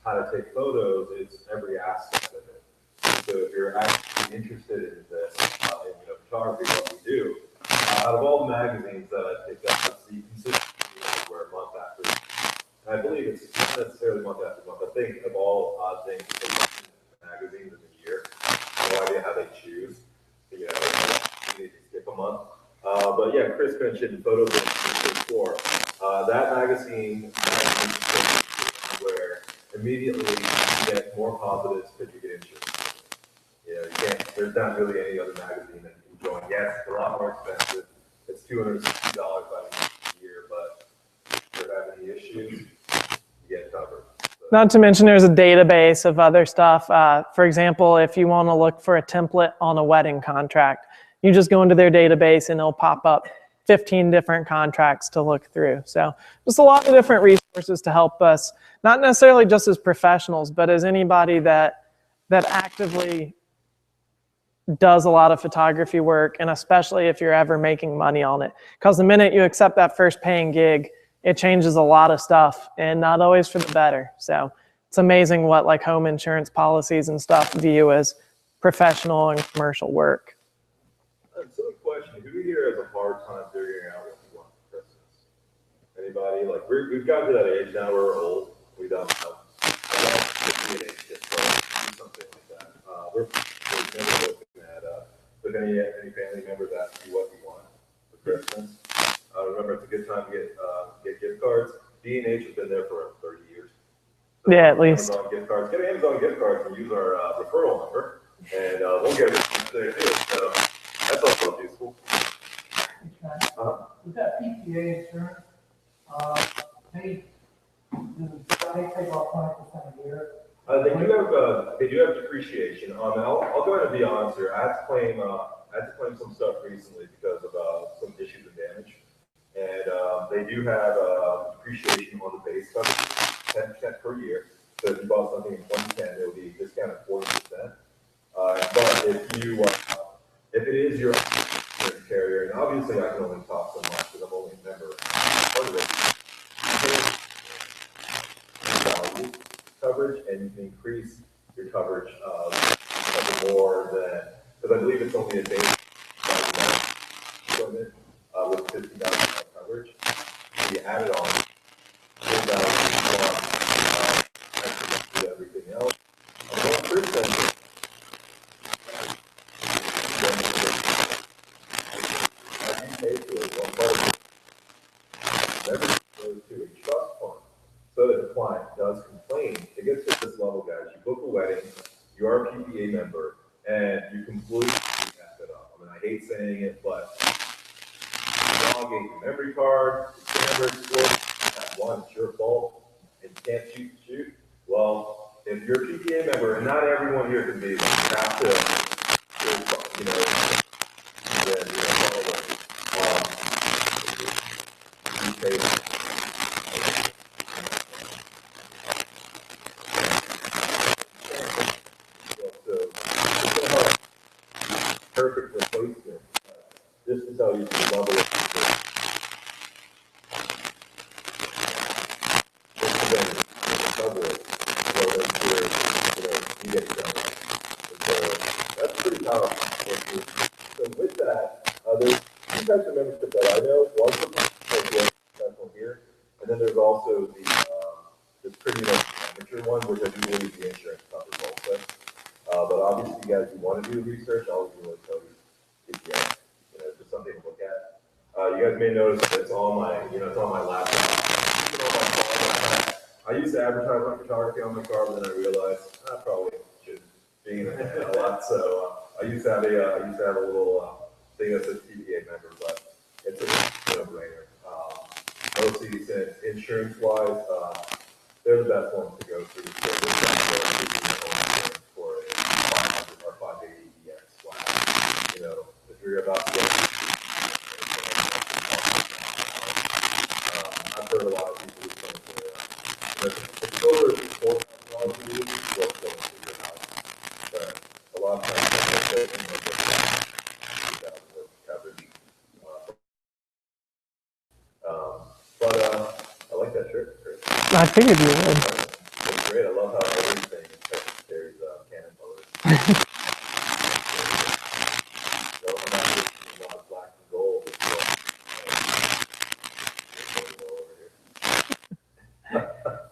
how to take photos, it's every aspect of it. So if you're actually interested in this, in photography, what we do, out of all the magazines that I picked up, it's the consistency where month after, and I believe it's not necessarily month after month. I think of all things magazines in the year, no idea how they choose. You need to skip a month. But yeah, Chris mentioned photo books before. That magazine where immediately you get more positives because you get insurance. You can't, there's not really any other magazine that you can join. Yes, it's a lot more expensive. It's $260 by the year, but if you have any issues, you get covered. Not to mention there's a database of other stuff. For example, if you want to look for a template on a wedding contract, you just go into their database and it'll pop up 15 different contracts to look through. So just a lot of different resources to help us, not necessarily just as professionals, but as anybody that actively does a lot of photography work, and especially if you're ever making money on it. Because the minute you accept that first paying gig, it changes a lot of stuff, and not always for the better. So it's amazing what like home insurance policies and stuff view as professional and commercial work. So the question, who here has a hard time figuring out what you want for Christmas? Anybody? Like we've gotten to that age now, we're old. We don't know. Something like that. We're never looking at, if any family members ask you what you want for Christmas, I don't remember, it's a good time to get gift cards. B&H has been there for 30 years. So Yeah, at least. Amazon gift cards. Get Amazon gift cards and use our referral number, and we'll get it there too. So that's also useful. With that PPA insurance, they take off 20% a year. They do have depreciation. I'll go ahead and be honest here. I had to claim some stuff recently because of some issues and damage, and they do have depreciation on the base coverage, 10% per year. So if you bought something in 2010, it will be discounted 40%. But if it is your insurance carrier, and obviously I can only talk so much because I'm only a member part of it, value coverage, and you can increase your coverage more than, because I believe it's only a base equipment with $50,000 coverage. So you add it on, do everything else. On 1%, pay to it, one part of it never goes to a trust fund. So that the client does complain, it gets to this level, guys. You book a wedding, you are a PPA member, and you completely mess it up. I mean, I hate saying it, but dog ate your memory card, your camera exploded, that one, it's your fault, and you can't shoot. Well, if you're a PPA member, and not everyone here can be, you have to, perfect replacement. Just to tell you the level of coverage, you get it done. So that's pretty powerful. So with that, there's two types of membership that I know. One's the professional here, and then there's also this pretty much amateur one, which I do believe the insurance covers also. But obviously, you guys, if you want to do research, I'll really tell you if just something to look at. You guys may notice that it's on my, it's on my laptop. Even on my car, I used to advertise my photography on my car, but then I realized I probably should be in it a lot. So I used to have a little thing that says PPA member, but it's a no-brainer. Mostly since insurance-wise, they're the best ones to go through. So this guy's for a 500 or 580 EX flat. If you're about to go, I've heard a lot of people who think if you go to $4,000 it's worth going through your house. But a lot of times, coverage. But I like that shirt. I figured you would. It's great. I love how everything carries cannon colors. So I'm not using a lot of black and gold.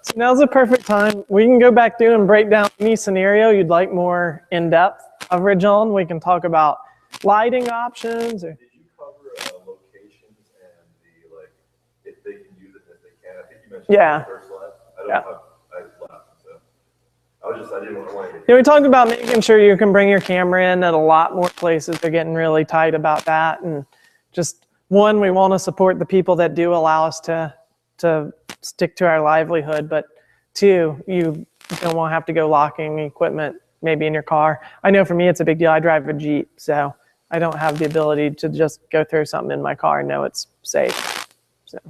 So now's the perfect time. We can go back through and break down any scenario you'd like more in-depth coverage on. We can talk about lighting options. Did you cover locations and if they can use it, if they can? I think you mentioned the first slide. I left, so I didn't want to. Yeah, we talked about making sure you can bring your camera in at a lot more places. They're getting really tight about that. And just one, we want to support the people that do allow us to stick to our livelihood. But two, you don't want to have to go locking equipment maybe in your car. I know for me, it's a big deal. I drive a Jeep, so I don't have the ability to just go throw something in my car and know it's safe. So.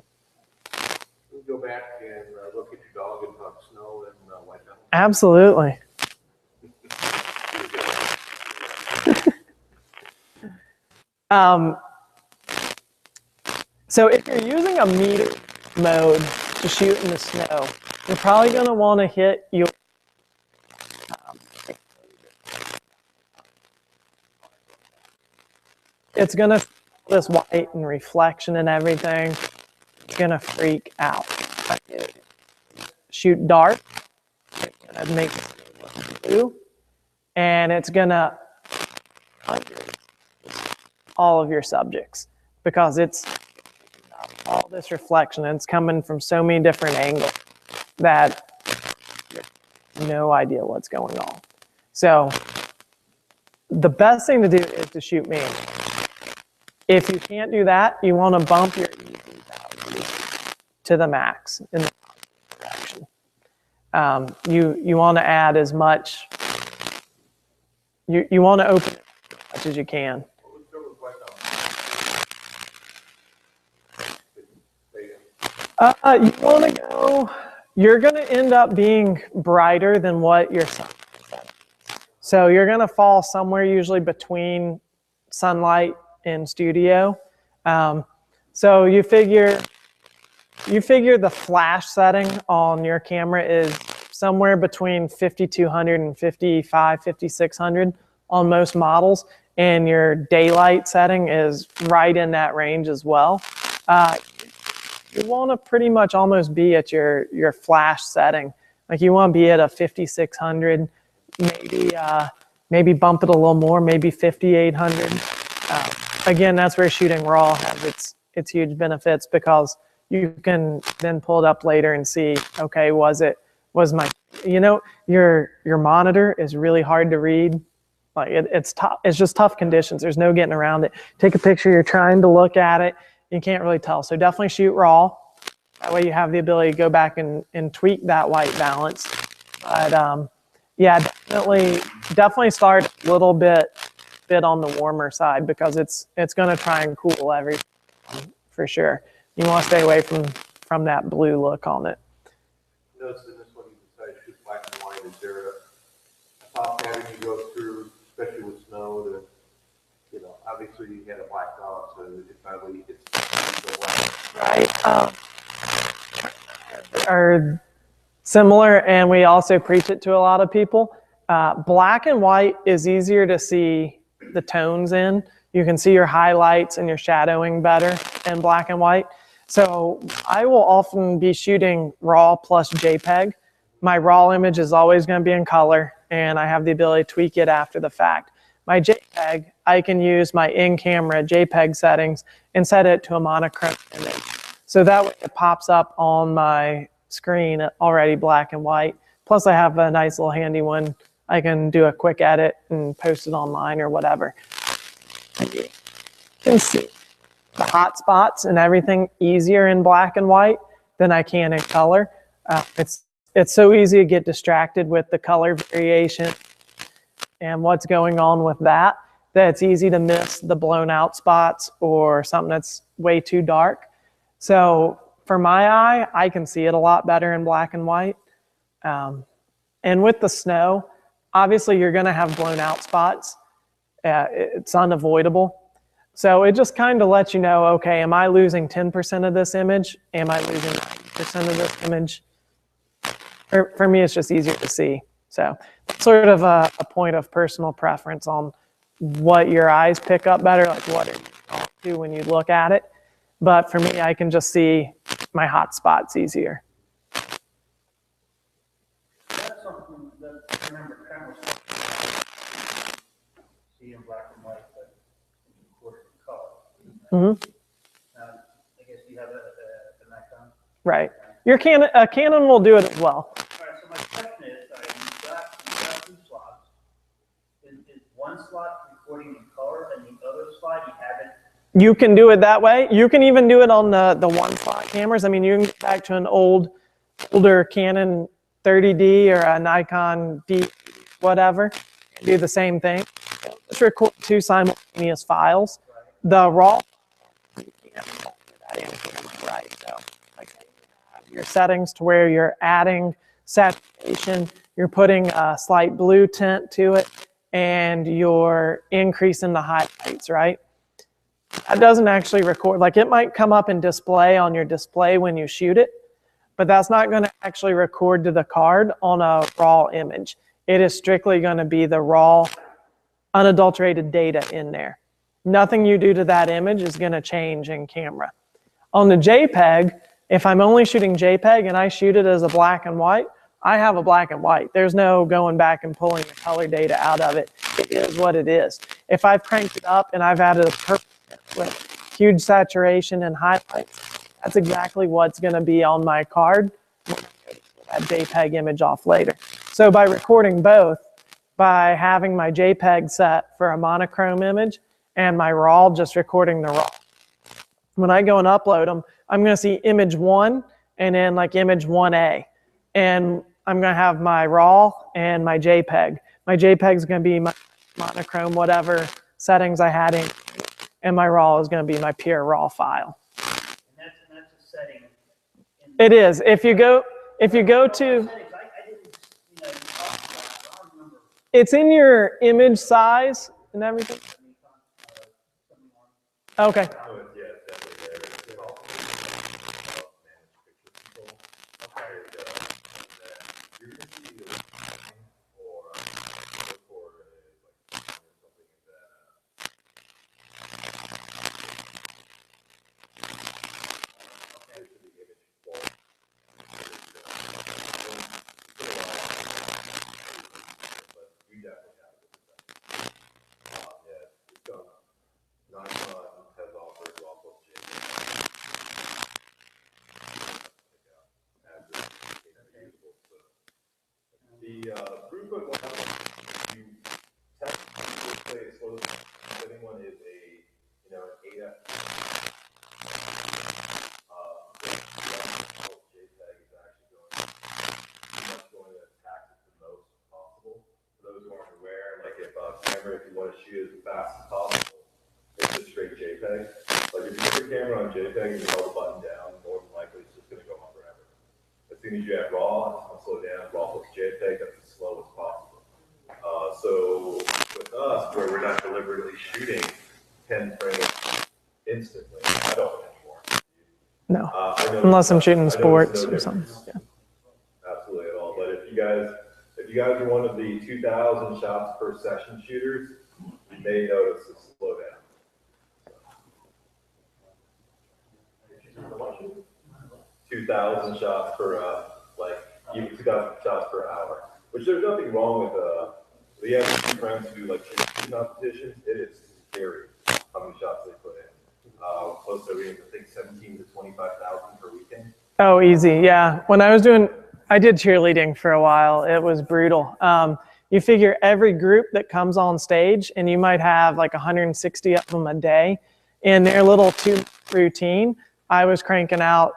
Go back and look at your dog and talk snow and white mountain. Absolutely. So if you're using a meter mode to shoot in the snow, you're probably going to want to hit your it's going to this white and reflection and everything. It's going to freak out. Shoot dark. It's going to make blue. And it's going to all of your subjects because it's all this reflection, and it's coming from so many different angles that you have no idea what's going on. So the best thing to do is to shoot manually. If you can't do that, you want to bump your EZ value to the max in the direction. You want to add as much, you want to open it as much as you can. You want to go, you're going to end up being brighter than what your sun is. So you're going to fall somewhere usually between sunlight and studio. So you figure the flash setting on your camera is somewhere between 5200 and 5600 on most models, and your daylight setting is right in that range as well. You want to pretty much almost be at your flash setting. Like you want to be at a 5600, maybe bump it a little more, maybe 5800. Again, that's where shooting RAW has its huge benefits, because you can then pull it up later and see, okay, your monitor is really hard to read. Like it's tough. It's just tough conditions. There's no getting around it. Take a picture, you're trying to look at it, you can't really tell. So definitely shoot RAW. That way you have the ability to go back and tweak that white balance. But yeah, definitely start a little bit on the warmer side, because it's going to try and cool everything for sure. You want to stay away from that blue look on it. Notice in this one you decided to shoot black and white. Is there a top pattern you go through, especially with snow, that, obviously you had a black dot, so it probably gets right. Are similar, and we also preach it to a lot of people. Black and white is easier to see the tones in. You can see your highlights and your shadowing better in black and white. So I will often be shooting RAW plus JPEG. My RAW image is always going to be in color, and I have the ability to tweak it after the fact. My JPEG, I can use my in-camera JPEG settings and set it to a monochrome image. So that way it pops up on my screen already black and white. Plus I have a nice little handy one. I can do a quick edit and post it online or whatever. You can see the hot spots and everything easier in black and white than I can in color. It's so easy to get distracted with the color variation and what's going on with that it's easy to miss the blown out spots or something that's way too dark. So for my eye, I can see it a lot better in black and white. And with the snow, obviously you're going to have blown out spots. It's unavoidable. So it just kind of lets you know, okay, am I losing 10% of this image? Am I losing 90% of this image? For me, it's just easier to see. So it's sort of a point of personal preference on what your eyes pick up better, like what are you going to do when you look at it. But for me, I can just see my hot spots easier. That's something that I remember cameras see in black and white, but in quarter color. I guess you have a Nikon. Right. Your Canon will do it as well. All right, so my question is, you've got two slots. Is one slot recording in color and the other slot you have it? You can do it that way. You can even do it on the one slot cameras. I mean, you can get back to an older Canon 30D or a Nikon D, whatever, and do the same thing. Just record two simultaneous files. The RAW, right? So, like, your settings to where you're adding saturation, you're putting a slight blue tint to it, and you're increasing the highlights, right? That doesn't actually record. Like, it might come up and display on your display when you shoot it, but that's not going to actually record to the card on a RAW image. It is strictly going to be the raw, unadulterated data in there. Nothing you do to that image is going to change in camera. On the JPEG, if I'm only shooting JPEG and I shoot it as a black and white, I have a black and white. There's no going back and pulling the color data out of it. It is what it is. If I've cranked it up and I've added a purple with huge saturation and highlights, That's exactly what's going to be on my card. That JPEG image off later. So by recording both, by having my JPEG set for a monochrome image and my RAW just recording the RAW. When I go and upload them, I'm going to see image 1 and then like image 1A. And I'm going to have my RAW and my JPEG. My JPEG is going to be my monochrome, whatever settings I had in, and my RAW is going to be my pure RAW file. And that's a setting. It is. If you go to, it's in your image size and everything. Okay. The throughput one, you technically say it's slow. Setting one is a, an 8F. JPEG is actually pretty much going to tax it the most possible. For those who aren't aware, like if camera, if you want to shoot as fast as possible, it's just straight JPEG. Like if you put your camera on JPEG and you hold the button down, more than likely it's just going to go on forever. As soon as you have RAW, it's going to slow down. RAW plus JPEG, that's as slow as possible. So with us, where we're not deliberately shooting 10 frames instantly, I don't anymore. No, unless I'm shooting sports or something. Yeah. Absolutely at all. But if you guys are one of the 2,000 shots per session shooters, you may notice a slowdown. 2,000 shots per, even 2,000 shots per hour. Which there's nothing wrong with. We have a few friends who do like shooting competitions. It is scary how many shots they put in. Close to I think 17 to 25,000 per weekend. Oh, easy. Yeah. When I did cheerleading for a while. It was brutal. You figure every group that comes on stage, and you might have like 160 of them a day, in their little 2 routine, I was cranking out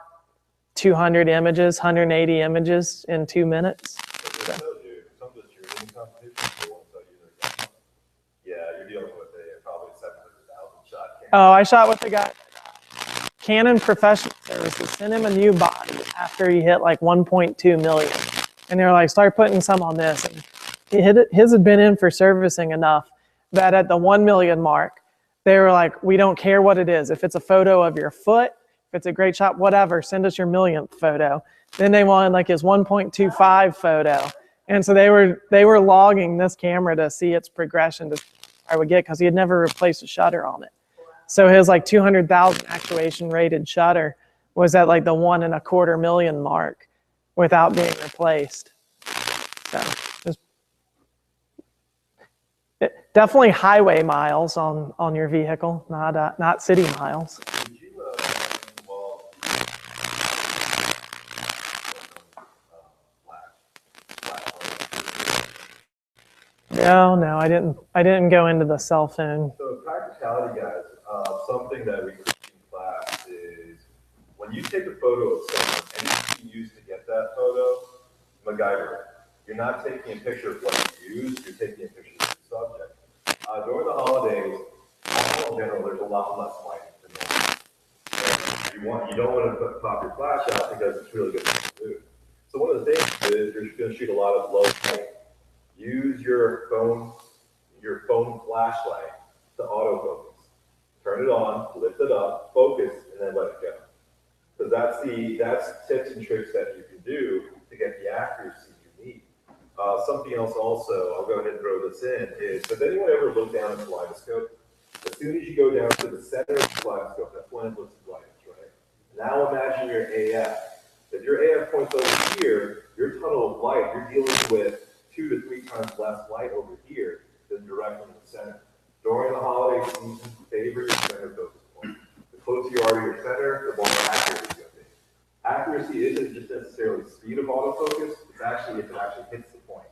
200 images, 180 images in 2 minutes. So. Some of the cheerleading competitions, they won't tell you their gun. Yeah, you're dealing with a probably 700,000 shot camera. Oh, I shot with the guy. Canon Professional Services sent him a new body after he hit like 1.2 million. And they were like, start putting some on this. And his had been in for servicing enough that at the 1 million mark, they were like, we don't care what it is. If it's a photo of your foot, if it's a great shot, whatever, send us your millionth photo. Then they wanted like his 1.25 photo. And so they were logging this camera to see its progression to I would get, because he had never replaced a shutter on it. So his like 200,000 actuation rated shutter was at like the 1.25 million mark without being replaced. So just definitely highway miles on your vehicle, not city miles. No, I didn't go into the cell phone. So practicality, guys, something that we teach in class is when you take a photo of someone, anything you use to get that photo, MacGyver. You're not taking a picture of what you use, you're taking a picture of the subject. During the holidays, in general, there's a lot less light than normal. You don't want to pop your flash out because it's really good for the mood. So one of the things is you're going to shoot a lot of low light. Use your phone flashlight to autofocus. Turn it on, lift it up, focus, and then let it go. Because that's tips and tricks that you can do to get the accuracy you need. Something else also, I'll go ahead and throw this in, is, does anyone ever look down at the kaleidoscope? As soon as you go down to the center of the kaleidoscope, that's when it looks brightest, right? Now imagine your AF. If your AF points over here, your tunnel of light, you're dealing with 2 to 3 times less light over here than directly in the center. During the holiday season, favor your center focus point. The closer you are to your center, the more accurate you go. accuracy isn't just necessarily speed of autofocus, it's actually if it actually hits the point.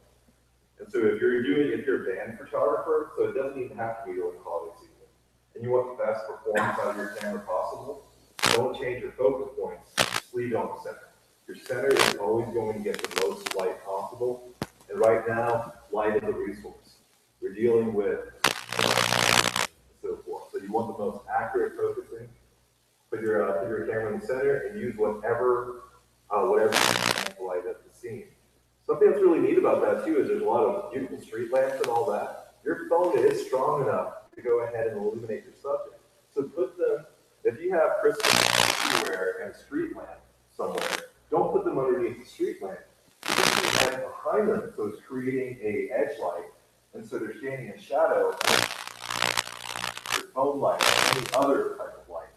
And so if you're a band photographer, so it doesn't even have to be during holiday season, and you want the best performance out of your camera possible, don't change your focus points, just leave it on the center. Your center is always going to get the most light possible, and right now, light is a resource. We're dealing with so forth. So you want the most accurate focusing. Put your camera in the center and use whatever light at the scene. Something that's really neat about that too is there's a lot of beautiful street lamps and all that. Your phone is strong enough to go ahead and illuminate your subject. So put them, if you have Christmas everywhere and a street lamp somewhere, don't put them underneath the street lamp. Put them right behind them, so it's creating a edge light, and so they're standing in shadow. Your phone light, any other type of light.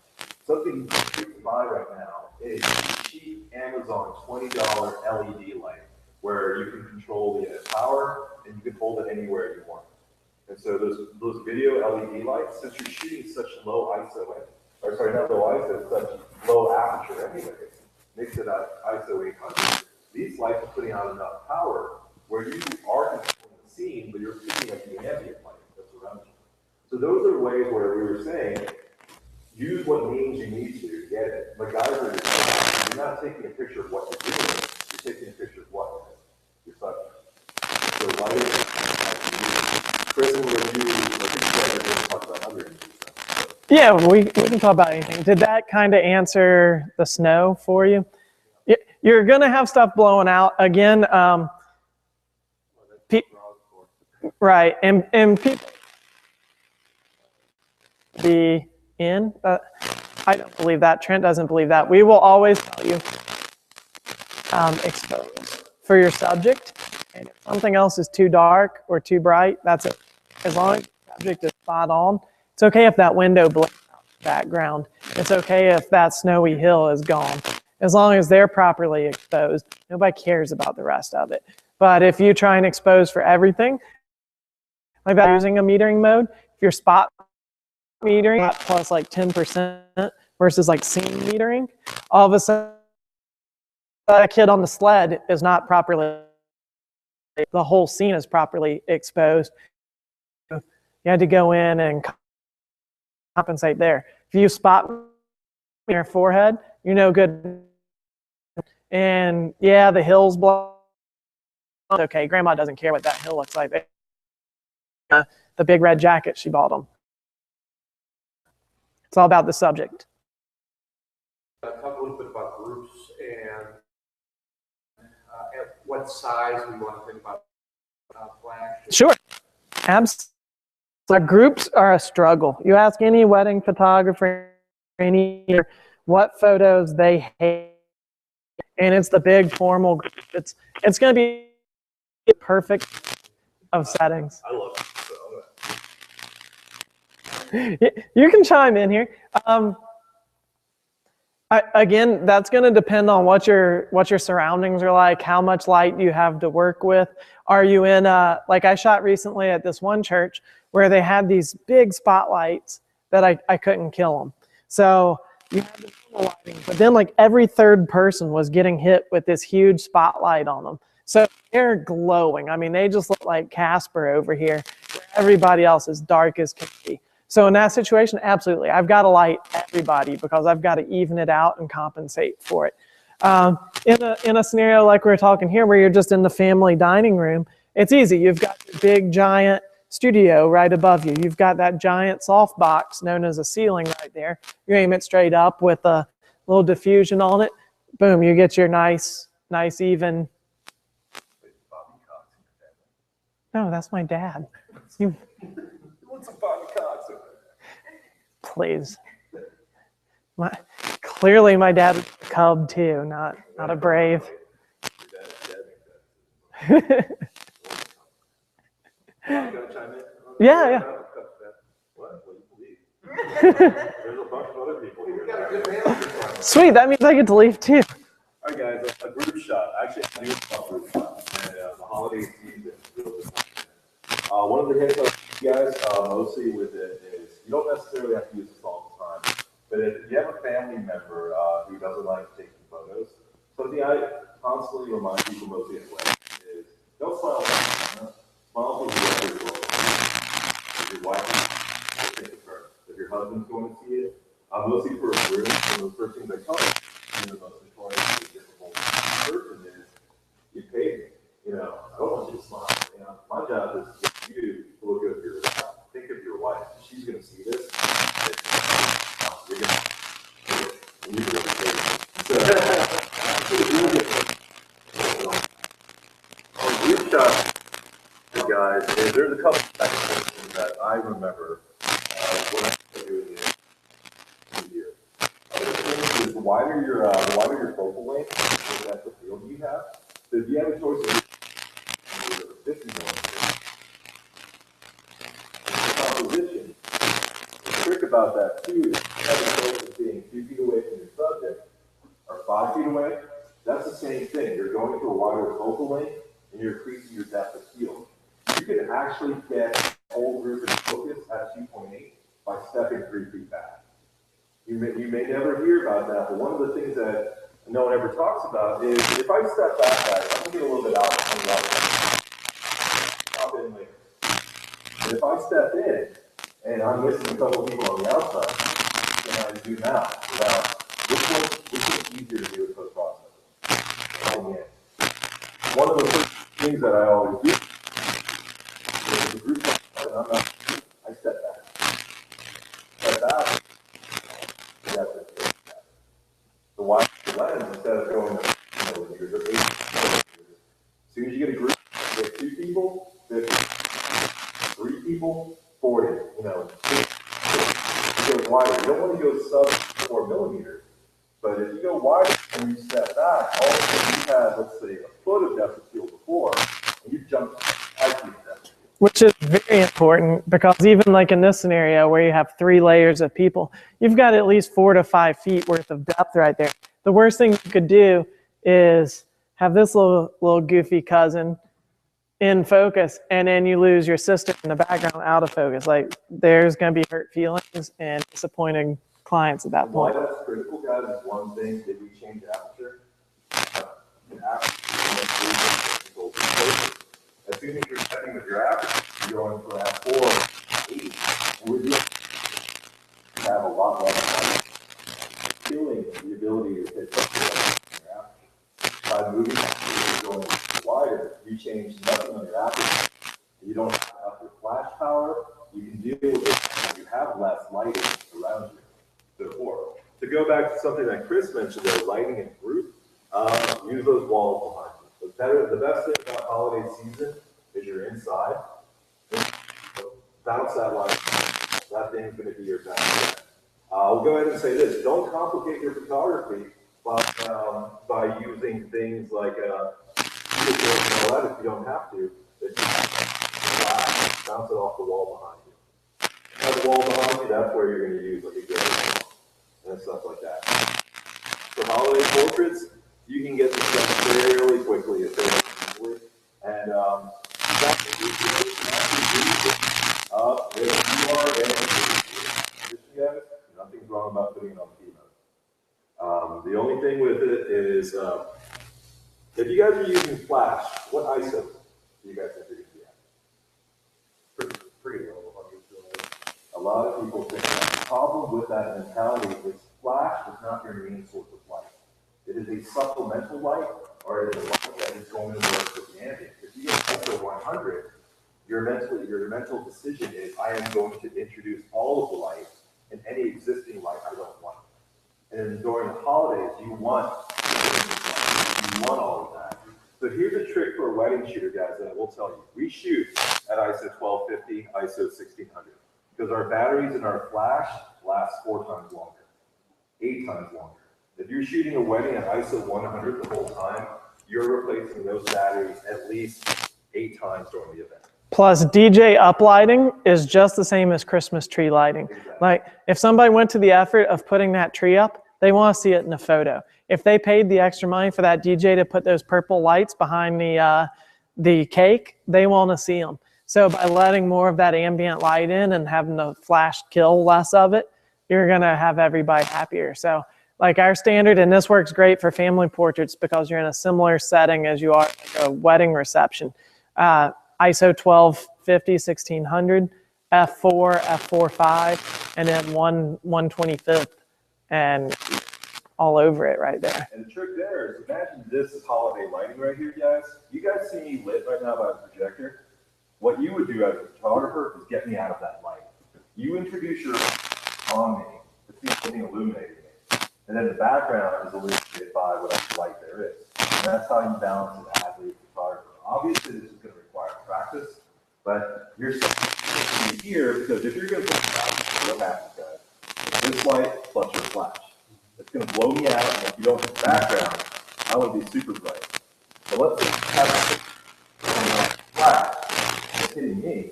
Something you can buy right now is a cheap Amazon $20 LED light, where you can control the power and you can hold it anywhere you want. And so those video LED lights, since you're shooting such low ISO, or sorry, not low ISO, such low aperture anyway, makes it at ISO 800. These lights are putting out enough power where you are controlling the scene, but you're picking up the ambient light that's around you. So those are ways where we were saying, use what means you need to get it. MacGyver, you're not taking a picture of what you're doing, you're taking a picture of what you're subject. So lighting, Chris will review, I think you guys are going to talk about other images. So. Yeah, we can talk about anything. Did that kind of answer the snow for you? You're going to have stuff blowing out. Again, right, and people be in, I don't believe that. Trent doesn't believe that. We will always tell you expose for your subject. And if something else is too dark or too bright, that's it. As long as the subject is spot on, it's okay if that window blurs out the background. It's okay if that snowy hill is gone. As long as they're properly exposed, nobody cares about the rest of it. But if you try and expose for everything, like that using a metering mode, if you're spot metering plus like 10% versus like scene metering, all of a sudden that kid on the sled is not properly, the whole scene is properly exposed. You had to go in and compensate there. If you spot your forehead, you're no good. And yeah, the hill's blown. Okay, grandma doesn't care what that hill looks like. The big red jacket she bought them. It's all about the subject. Talk a little bit about groups and at what size we want to think about flash. Sure. Absolutely. Groups are a struggle. You ask any wedding photographer, what photos they hate, and it's the big formal group. It's going to be perfect of settings. I love it. You can chime in here. Again, that's going to depend on what your surroundings are like, how much light you have to work with. Are you in like I shot recently at this one church where they had these big spotlights that I couldn't kill them. So you had the normal lighting, but then like every third person was getting hit with this huge spotlight on them. So they're glowing. I mean, they just look like Casper over here, where everybody else is dark as can be. So in that situation, absolutely. I've got to light everybody because I've got to even it out and compensate for it. In a scenario like we're talking here where you're just in the family dining room, it's easy. You've got your big giant studio right above you. You've got that giant softbox known as a ceiling right there. You aim it straight up with a little diffusion on it. Boom, you get your nice even. No, that's my dad. What's a Bobby Cox? Please. Clearly my dad was a Cub too, not a Brave. Yeah. What? What do you believe? There's a bunch of other people here. Sweet, that means I get to leave too. All right, guys, a group shot. Actually, I do a group shot. And the holiday season is really important. One of the hits of you guys, mostly with it, is you don't necessarily have to use this all the time. But if you have a family member who doesn't like taking photos, something I constantly remind people mostly anyway is don't smile at the camera. Smile with your world. If your wife is, take the turn. If your husband's going to see it, mostly for a group, one of the first things I tell you, the most notoriously difficult person is you pay me. You know, I don't want you to smile. You know, my job is to get you to look good for your wife. Think of your wife. She's going to see this. You're going to need to really pay me. On group shot, guys, there's a couple of that I remember when I was doing it. The wider your focal length, the depth of field you have. So if you have a choice of 50 composition, the trick about that too is having a choice of being 2 feet away from your subject or 5 feet away. That's the same thing. You're going to a wider focal length and you're increasing your depth of field. You can actually get the whole group in focus at 2.8 by stepping 3 feet back. You may never hear about that, but one of the things that no one ever talks about is if I step back, I'm gonna get a little bit out of the I'll in later. And if I step in and I'm missing a couple people on the outside, then I zoom out. Now, which one's easier to do in post processing? One of the first things that I always do is the group and I'm not, I step back. Step out. The wide lens, instead of going to millimeters or 8 millimeters, as soon as you get a group, you get 2 people, 50, 3 people, 40, you go wider. You don't want to go sub 4 millimeters, but if you go wider and you step back, all of a sudden you have, let's say, a foot of depth of field before, and you've jumped 5 feet of depth of field. Which is very important because even like in this scenario where you have 3 layers of people, you've got at least 4 to 5 feet worth of depth right there. The worst thing you could do is have this little goofy cousin in focus and then you lose your sister in the background out of focus. Like there's going to be hurt feelings and disappointing clients at that Why point. that's critical, guys, is one thing. Did we change aperture? An aperture. As soon as you're setting with your aperture, you're going for f4, 8, and we're doing have a lot less feeling the ability to hit something like your aperture. By moving you're going wider, you change nothing on your aperture. You don't have your flash power. You can deal with it. You have less lighting around you. Therefore, to go back to something that Chris mentioned, there, lighting in group, use those walls behind you. The best thing about holiday season is you're inside. Bounce that light. That thing's going to be your best friend. I'll go ahead and say this: don't complicate your photography by using things like and all that if you don't have to. Bounce it off the wall behind you. Have the wall behind you. That's where you're going to use like a good and stuff like that. For holiday portraits, you can get this done fairly quickly, easily, and that's the if you are in nothing's wrong about putting it on keynote. The only thing with it is if you guys are using flash, what ISO do you guys think you're going to be at? Pretty low. A lot of people think that the problem with that mentality is flash is not your main source of light. It is a supplemental light, or it is a light that is going to work with the ambient. If you get ISO 100, your mental decision is, I am going to introduce all of the light and any existing light I don't want. And during the holidays, you want all of that. So here's a trick for a wedding shooter, guys, that I will tell you. We shoot at ISO 1250, ISO 1600, because our batteries in our flash last 4 times longer, 8 times longer. If you're shooting a wedding at ISO 100 the whole time, you're replacing those batteries at least 8 times during the event. Plus, DJ uplighting is just the same as Christmas tree lighting. Exactly. Like, if somebody went to the effort of putting that tree up, they want to see it in a photo. If they paid the extra money for that DJ to put those purple lights behind the cake, they want to see them. So by letting more of that ambient light in and having the flash kill less of it, you're going to have everybody happier. So Like our standard, and this works great for family portraits because you're in a similar setting as you are like a wedding reception. ISO 1250, 1600, f4, f4.5, and then 1/125th, and all over it right there. And the trick there is, imagine this is holiday lighting right here, guys. You guys see me lit right now by the projector? What you would do as a photographer is get me out of that light. You introduce your on me, it's being illuminated. And then the background is illuminated by whatever light there is. And that's how you balance it as a photographer. Obviously, this is going to require practice, but you're here because if you're going to put flash, what happens, guys? This light plus your flash. It's going to blow me out, and if you don't have the background, I want to be super bright. So let's have a flash that's hitting me.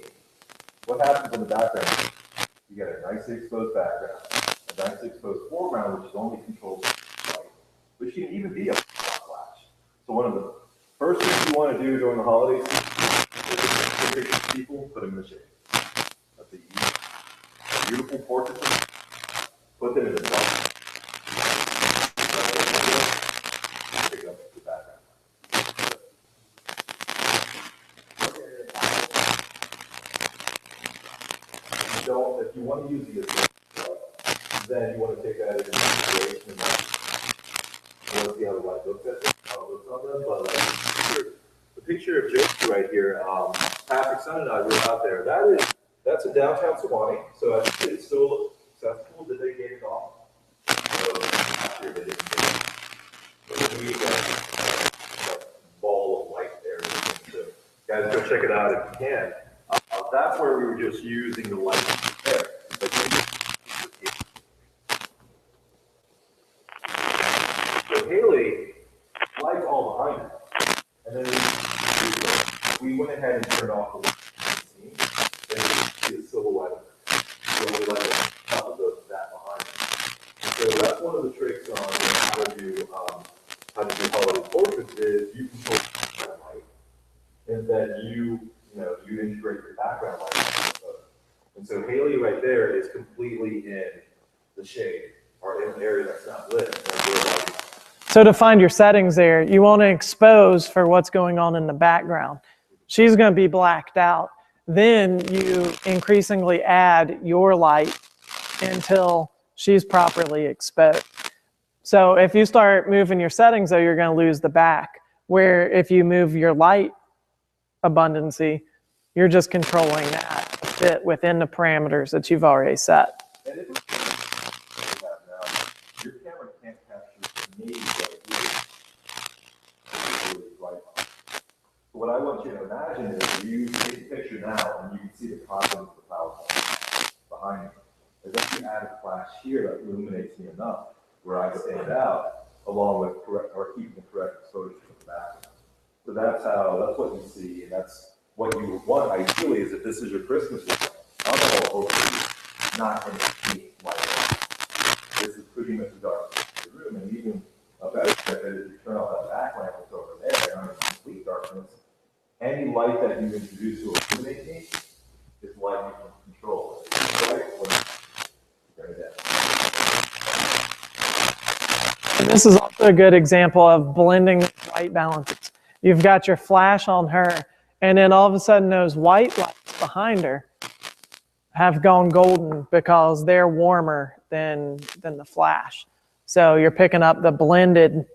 What happens in the background? You get a nicely exposed background. Nicely exposed foreground, which is only controlled by light, which can even be a flash. So one of the first things you want to do during the holidays is take pictures of people, put them in the shade. That's a beautiful portrait. Put them in the dark. Pick up the background. If you want to use the then you want to take that into consideration. You want to see how the light looks at it, how it looks on them. But the picture of Joe right here, Patrick's son and I were out there. That's a downtown Sewanee, so I think it's still accessible. Did they get it off? So last year they didn't get it. But we got a ball of light there. So guys, go check it out if you can. That's where we were just using the light there. So Haley lights all behind her. And then we went ahead and turned off the scene. And you can see the silhouette of her. So we let it top of that behind her. So that's one of the tricks on how to do holiday portraits is you control the background light. And then you integrate your background light. And so Haley right there is completely in the shade or in an area that's not lit. So to find your settings there, you want to expose for what's going on in the background. She's going to be blacked out. Then you increasingly add your light until she's properly exposed. So if you start moving your settings, though, you're going to lose the back. Where if you move your light abundancy, you're just controlling that to fit within the parameters that you've already set. And if your camera can't capture me right here. So what I want you to imagine is you take a picture now and you can see the content of the PowerPoint behind me. As if you add a flash here that illuminates me enough where I stand out along with keeping the correct exposure to the background. So that's what you see, and that's what you would want ideally is if this is your Christmas tree. I'll go not in the neat light. This is pretty much the dark of the room, and even a better tip is you turn off that back lamp that's over there, and in complete darkness, any light that you introduce to illuminate me is light you can control. And this is also a good example of blending light balances. You've got your flash on her, and then all of a sudden those white lights behind her have gone golden because they're warmer than the flash. So you're picking up the blended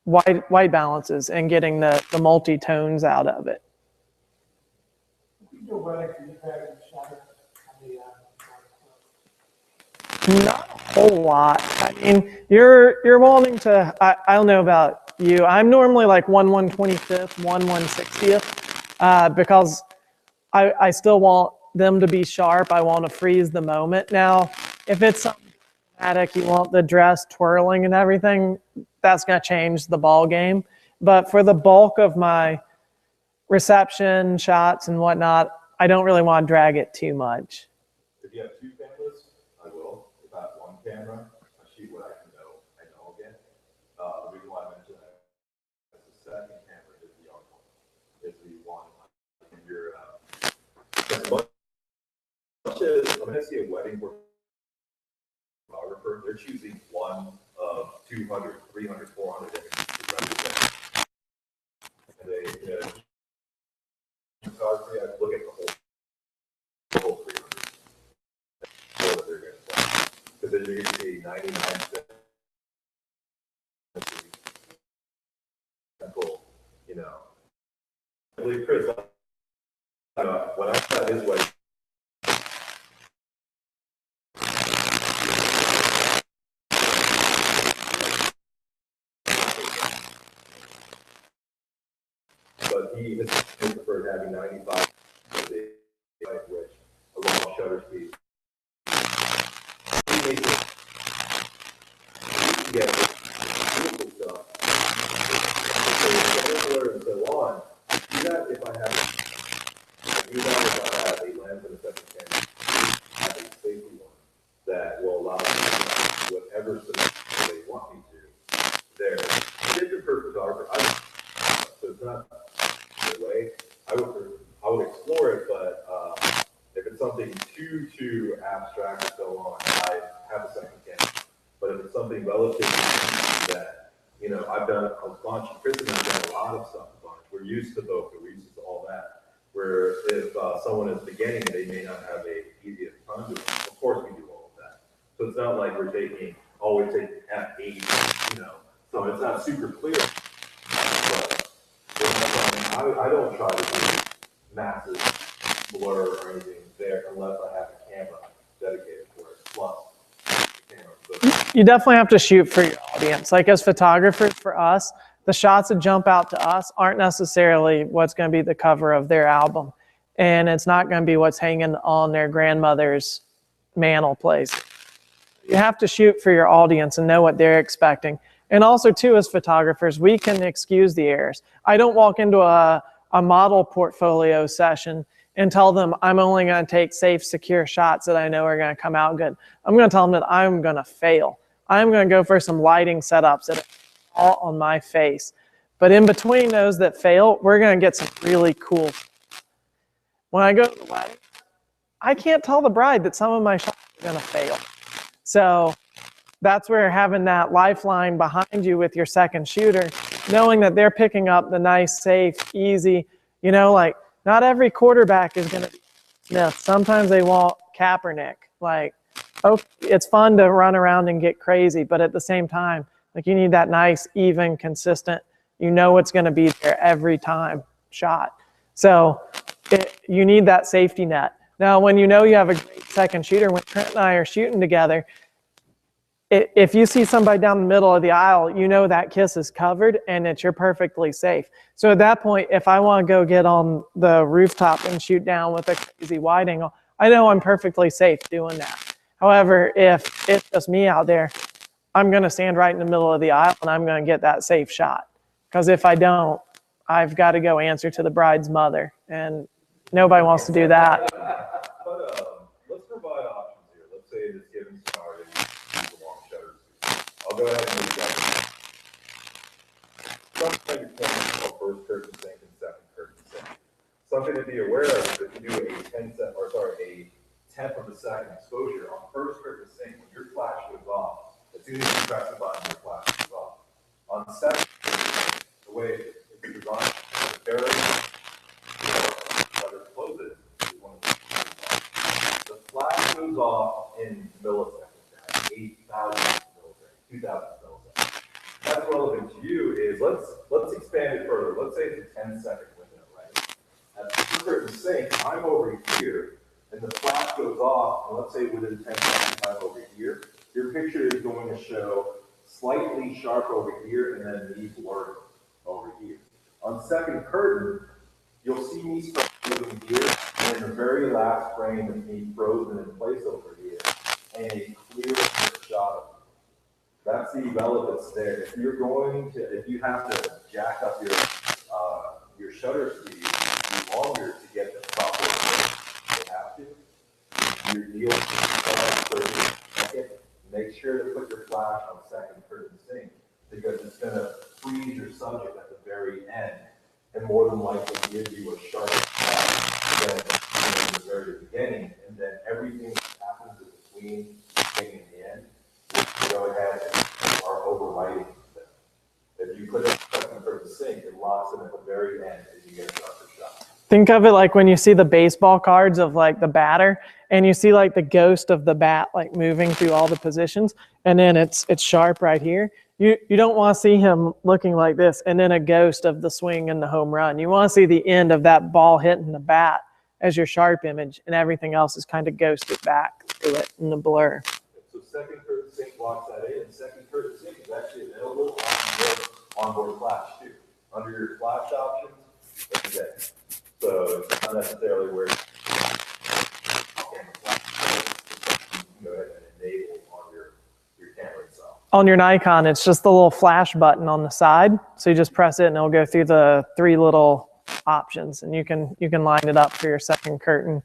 white balances and getting the multi-tones out of it. Not a whole lot. I mean, you're wanting to, I don't know about you. I'm normally like 1/125th, 1/160th, because I still want them to be sharp. I want to freeze the moment. Now, if it's something dramatic, you want the dress twirling and everything, that's going to change the ball game. But for the bulk of my reception shots and whatnot, I don't really want to drag it too much. If you have two cameras, I will. If I have one camera, I shoot what I know again. The reason why I mentioned that is the second camera is the other one. Is the one in your as much as I'm going to see a wedding photographer they're choosing one of 200, 300, 400 images to represent. And photography, I look at the whole 300. Know that they're going to play. Because then you're going to see 99%. You know, I believe Chris, when I saw his way, but he preferred having 95, which a long shutter speed. He makes it beautiful stuff. And so on. Do that if I have a lens and a second camera. Have a safety one that will allow me to do whatever scenario they want me to. There. Different for photographer. So it's not the way. I would explore it, but if it's something too abstract and so on, I have a second camera. But if it's something relatively that, you know, I've done a bunch, Chris and I've done a lot of stuff. We're used to bokeh, we're used to all that. Where if someone is beginning, they may not have a easiest time doing it. Of course, we do all of that. So it's not like we're always taking F8, you know. So it's not super clear. But I don't try to do massive blur or anything there unless I have a camera dedicated for it. Plus, the camera. You definitely have to shoot for your audience. Like as photographers, for us, the shots that jump out to us aren't necessarily what's going to be the cover of their album. And it's not going to be what's hanging on their grandmother's mantle place. You have to shoot for your audience and know what they're expecting. And also, too, as photographers, we can excuse the errors. I don't walk into a model portfolio session and tell them I'm only going to take safe, secure shots that I know are going to come out good. I'm going to tell them that I'm going to fail. I'm going to go for some lighting setups that all on my face. But in between those that fail, we're going to get some really cool. When I go to the wedding, I can't tell the bride that some of my shots are going to fail. So that's where having that lifeline behind you with your second shooter, knowing that they're picking up the nice, safe, easy, you know, like not every quarterback is going to be Smith. Sometimes they want Kaepernick. Like, okay, it's fun to run around and get crazy, but at the same time, like you need that nice, even, consistent, you know it's going to be there every time shot. So you need that safety net. Now, when you know you have a great second shooter, when Trent and I are shooting together, if you see somebody down the middle of the aisle, you know that kiss is covered and that you're perfectly safe. So at that point, if I want to go get on the rooftop and shoot down with a crazy wide angle, I know I'm perfectly safe doing that. However, if it's just me out there, I'm going to stand right in the middle of the aisle and I'm going to get that safe shot. Because if I don't, I've got to go answer to the bride's mother. And nobody wants to do that. But let's provide options here. Let's say this given scenario, you use a long shutter speed. I'll go ahead and move that. Something like your point is called first curtain sync and second curtain sync. Something to be aware of is if you do a tenth of a second exposure on first curtain sync, when your flash goes off, as soon as you press the button, your flash goes off. On second, the way it's designed, it's very, whether it closes, you want to the flash goes off in milliseconds, 8,000 milliseconds, 2,000 milliseconds. That's relevant to you is let's expand it further. Let's say it's a 10-second window, right? At a certain sync, I'm over here, and the flash goes off, and let's say within 10 seconds I'm over here. Your picture is going to show slightly sharp over here, and then me blurred over here. On second curtain, you'll see me start moving here, and in the very last frame is me frozen in place over here, and a clear shot of me. That's the relevance there. If you have to jack up your shutter speed longer to get the proper you have to. Your deal second. Make sure to put your flash on second curtain sync because it's going to freeze your subject at the very end and more than likely give you a sharper shot than in the very beginning, and then everything that happens in between thing in the end will Think of it like when you see the baseball cards of like the batter, and you see like the ghost of the bat like moving through all the positions, and then it's sharp right here. You don't want to see him looking like this, and then a ghost of the swing and the home run. You want to see the end of that ball hitting the bat as your sharp image, and everything else is kind of ghosted back to it in the blur. So second curtain sync locks that in, and second curtain sync is actually available on your onboard flash too. Under your flash options, it's there. So it's not necessarily where you can go ahead and enable on your camera itself. On your Nikon, it's just the little flash button on the side. So you just press it and it'll go through the 3 little options, and you can line it up for your second curtain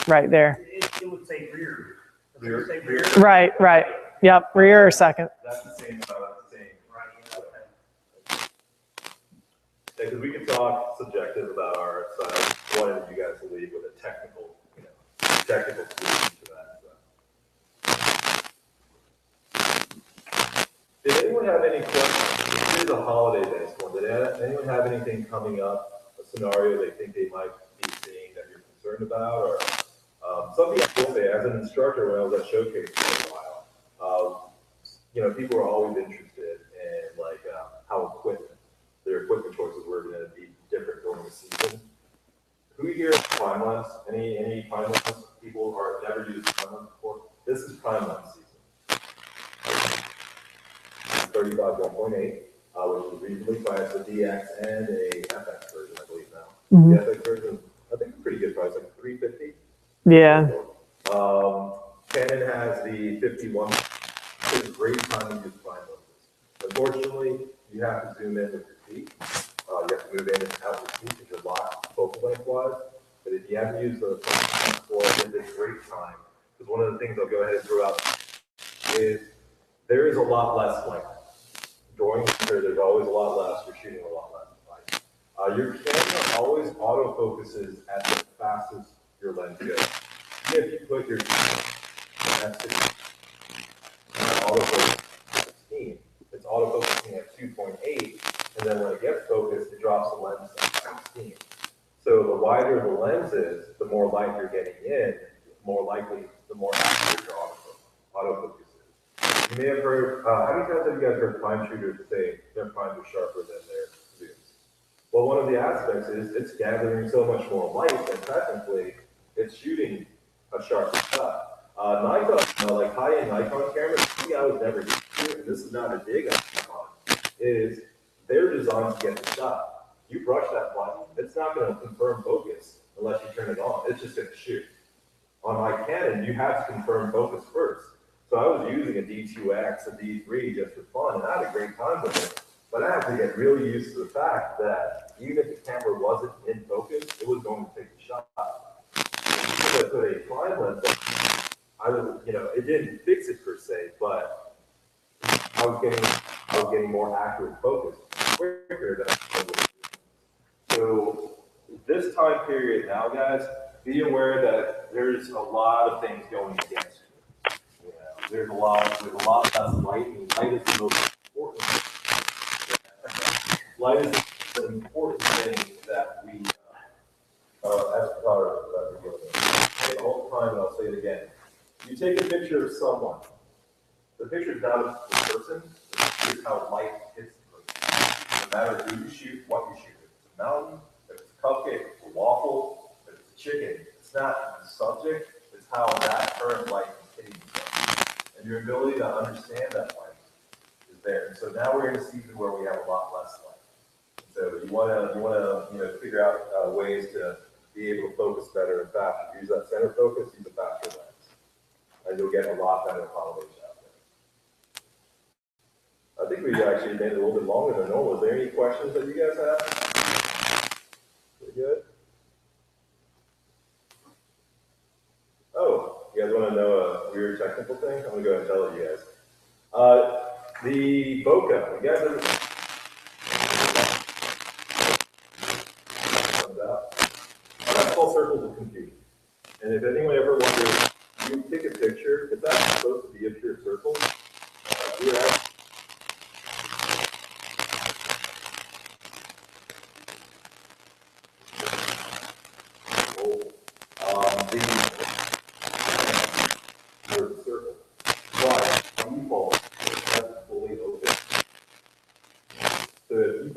right there. It would say rear. Rear. Say rear. Right. Yep, rear or second. That's the same. Right, yeah, okay. Because we can talk subjective about our side. Wanted you guys to leave with a technical solution to that. So. Did anyone have any questions? This is a holiday-based one. Did anyone have anything coming up, a scenario they think they might be seeing that you're concerned about? Or something I will say, as an instructor when I was at Showcase for a while, people are always interested in like how their equipment choices were going to be different during the season. Who here has prime lens? Any prime lens people are never used prime lens before? This is prime lens season. 35 1.8, which is reasonably priced, a DX and a FX version, I believe now. Mm-hmm. The FX version, I think, a pretty good price, like $350. Yeah. Canon has the 51. It's a great time to use prime lenses. Unfortunately, you have to zoom in with your feet. You have to move in and out with your feet because you're locked focal length wise. But if you haven't used the before, it's a great time. Because one of the things I'll go ahead and throw out is there is a lot less light. During winter, there's always a lot less. You're shooting a lot less light. Your camera always autofocuses at the fastest your lens goes. If you put your autofocus at 16, it's autofocusing at 2.8, and then when it gets focused, it drops the lens at 16. So the wider the lens is, the more light you're getting in, more likely, the more accurate your autofocus is. You may have heard, how many times have you guys heard prime shooters say their primes are sharper than their zooms? Well, one of the aspects is it's gathering so much more light that technically it's shooting a sharper shot. Nikon, like high-end Nikon cameras, the thing I was never used to, and this is not a dig on Nikon, is they're designed to get the shot. You brush that button, it's not going to confirm focus unless you turn it on. It's just going to shoot. On my Canon, you have to confirm focus first. So I was using a D2X, a D3 just for fun, and I had a great time with it. But I had to get really used to the fact that even if the camera wasn't in focus, it was going to take the shot. So I put a prime lens, I was, it didn't fix it per se, but I was getting more accurate focus quicker than I was. So this time period now, guys, be aware that there's a lot of things going against you. There's a lot less light, and light is the most important thing. Light is the important thing that we, as say all the time, and I'll say it again. You take a picture of someone. The picture is not of the person. The picture is how light hits the person. No matter who you shoot, what you shoot. If it's a mountain, if it's a cupcake, if it's a waffle, if it's a chicken, it's not the subject. It's how that current light is hitting the subject. And your ability to understand that light is there. And so now we're in a season where we have a lot less light. So you want to figure out ways to be able to focus better and faster. Use that center focus. Use a faster lens. And you'll get a lot better pollination out there. I think we actually made it a little bit longer than normal. Is there any questions that you guys have? Pretty good? Oh, you guys want to know a weird technical thing? I'm going to go ahead and tell it you guys. The bokeh, you guys ever comes out? That's called circles of confusion. And if anyone ever wonders, you take a picture, it's actually supposed to be a pure circle. We're actually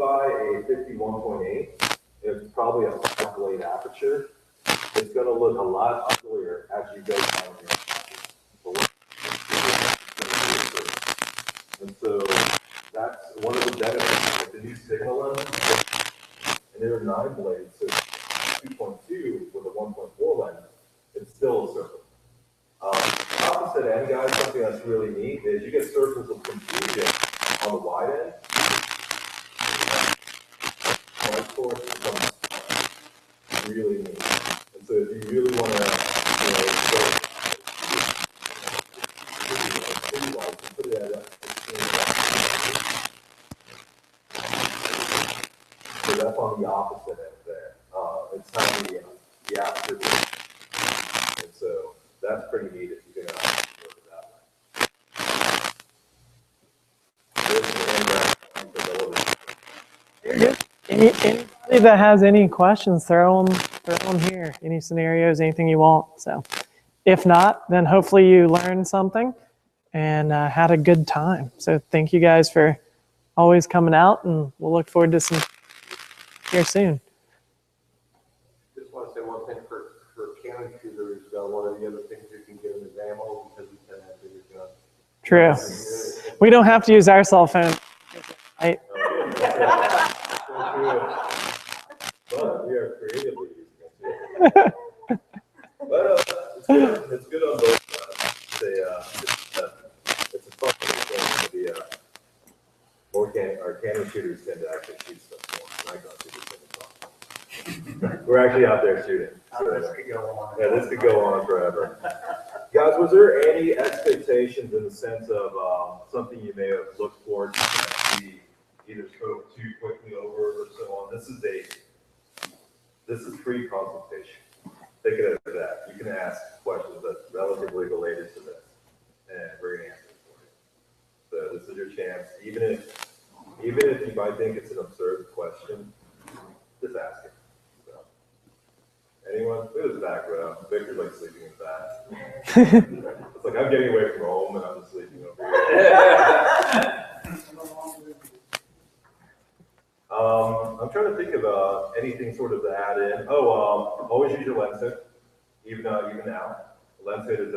buy a 51.8, it's probably a 5-blade aperture. It's going to look a lot uglier as you go down your and so that's one of the benefits of the new signal lens. And they're 9 blades, so 2.2 with a 1.4 lens, it's still a circle. Opposite end, guys, something that's really neat is you get circles of confusion on the wide end. Wide source becomes really neat. And so if you really want to, put it at a so that's on the opposite end there. It's how the aperture is. And so that's pretty neat if you can work it that way. Anybody that has any questions, throw them here. Any scenarios, anything you want. So if not, then hopefully you learned something and had a good time. So thank you guys for always coming out, and we'll look forward to some here soon. Just want to say one thing for Canon shooters. One of the other things you can get in the ammo because we can have bigger guns. True. We don't have to use our cell phone. Right? But we are creatively using it too. But it's good on both sides. It's a fun thing to be our Canon shooters tend to actually shoot stuff more. Nikon shooters tend to talk. We're actually out there shooting. So, This could go on. yeah, this could go on forever. Guys, was there any expectations in the sense of something you may have looked forward to see either spoke too quickly over or so on? This is free consultation. Think of it as that. You can ask questions that's relatively related to this, and we're going to answer it for you. So this is your chance. Even if you might think it's an absurd question, just ask it. So, anyone? Look at this back row. Victor's like sleeping in the back. It's like I'm getting away from home and I'm just sleeping over here. I'm trying to think of anything sort of to add in. Always use your lens hood, even now. The lens hood is,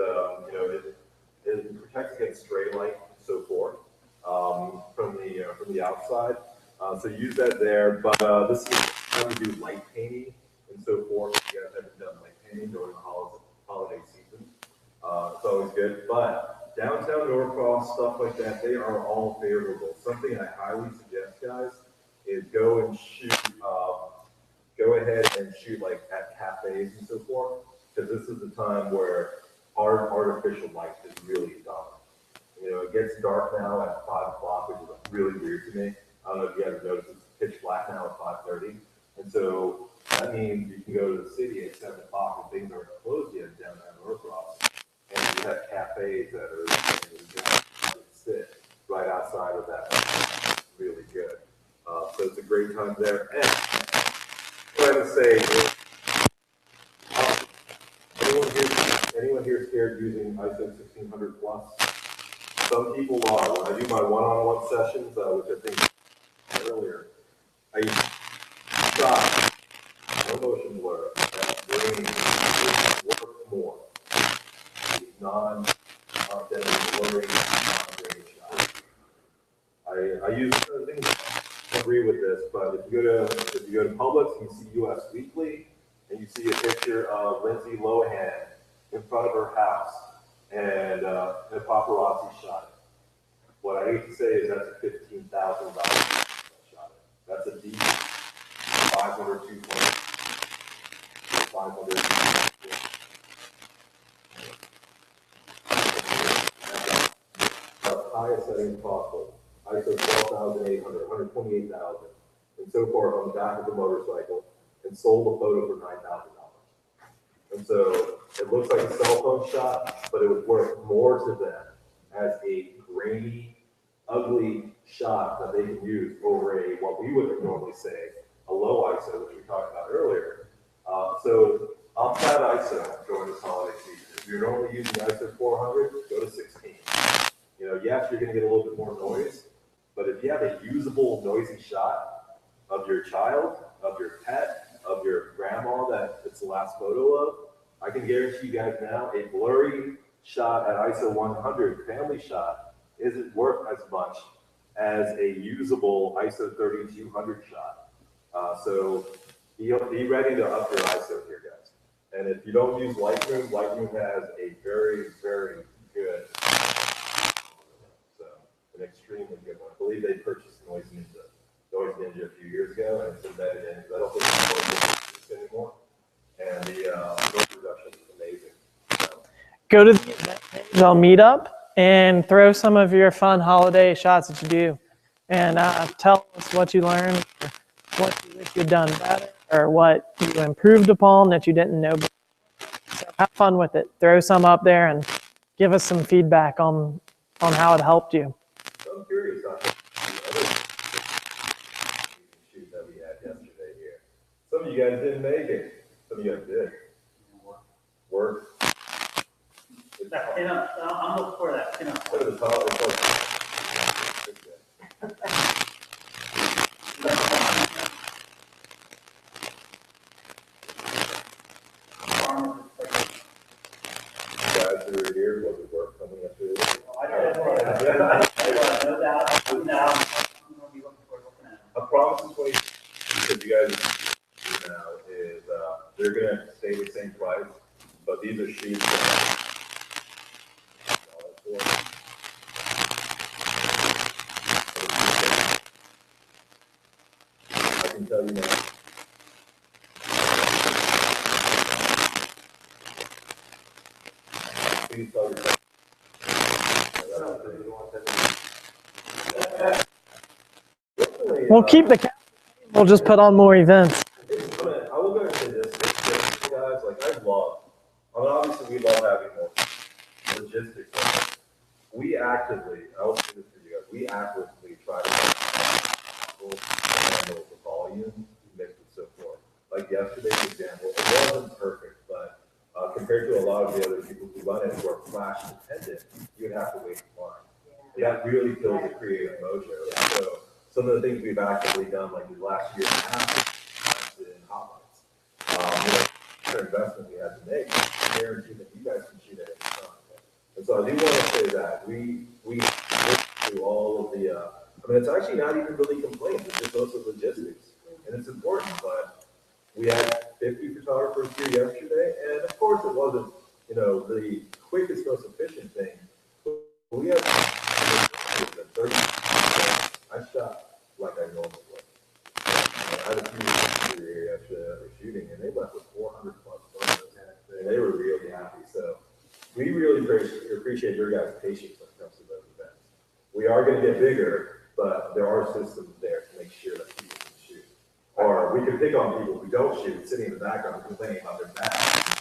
it protects against stray light and so forth from the outside. So use that there. But this is how we do light painting and so forth. If you guys haven't done light painting during the holiday season, it's always good. But downtown Norcross, stuff like that, they are all favorable. Something I highly suggest, guys, is go ahead and shoot like at cafes and so forth, because this is the time where artificial light is really dominant. It gets dark now at 5 o'clock, which is really weird to me. I don't know if you guys noticed, it's pitch black now at 5:30. And so that means you can go to the city at 7 o'clock and things aren't closed yet downtown Norcross. And you have cafes that are sit right outside of that. It's really good. So it's a great time there. And what I would say is, anyone here scared using ISO 1600 plus? Some people are. When I do my one-on-one sessions, which I think earlier, I use stop, no motion blur, that brain work more. Non-blurring, non-grain shot. I use things. Agree with this, but if you go to Publix and you see US Weekly and you see a picture of Lindsay Lohan in front of her house and a paparazzi shot it. What I hate to say is that's a $15,000 shot it. That's a deep 500 2.500 the highest setting possible. ISO 12,800, 128,000, and so forth on the back of the motorcycle, and sold a photo for $9,000. And so it looks like a cell phone shot, but it was worth more to them as a grainy, ugly shot that they can use over what we would normally say, a low ISO, which we talked about earlier. So up that ISO during this holiday season. If you're normally using ISO 400, go to 16. Yes, you're going to get a little bit more noise. But if you have a usable, noisy shot, of your child, of your pet, of your grandma that it's the last photo of, I can guarantee you guys now a blurry shot at ISO 100 family shot isn't worth as much as a usable ISO 3200 shot. So be ready to up your ISO here, guys. And if you don't use Lightroom, Lightroom has a very, very good, so an extremely good one. I believe they purchased Noise Ninja a few years ago, and it's embedded in, because I don't think it's anymore. And the noise reduction is amazing. So, Go to the event page on Meetup and throw some of your fun holiday shots that you do. And tell us what you learned, or what you wish you'd done better, or what you improved upon that you didn't know before. So have fun with it. Throw some up there and give us some feedback on how it helped you. so I'm curious on the other shoot that we had yesterday here. Some of you guys didn't make it. Some of you guys did. Work. That pinup, I'm looking for that pinup. Instead of the top, it's like, guys who are here, was it work coming up here? No doubt, I'm gonna be looking at it. A promise in 20, because you guys do now is they're gonna stay the same price, but these are sheets that I can tell you now. Please tell yourself. We'll keep the cap. We'll just put on more events. I will go and say this, guys, like obviously we love having more logistics. We actively, I will say this for you guys, we actively try to handle the volume mixed with so forth. Like yesterday's example, it wasn't perfect, but compared to a lot of the other people who run it who are flash dependent, you would have to wait in line. That really kills the creative mojo. So some of the things we've actively done, like the last year and a half, invested in hotlines. The investment we had to make, I guarantee that you guys can shoot at any time. And so I do want to say that we look through all of the, I mean, it's actually not even really complaints, it's just also logistics. And it's important, but we had 50 photographers here yesterday, and of course it wasn't, the quickest, most efficient thing. But we had 30. I shot like I normally would. I had a few people here yesterday that were shooting, and they left with 400 plus photos, and they were really happy. So we really appreciate your guys' patience when it comes to those events. We are going to get bigger, but there are systems there to make sure that people can shoot. Or we can pick on people who don't shoot, sitting in the background complaining about their back.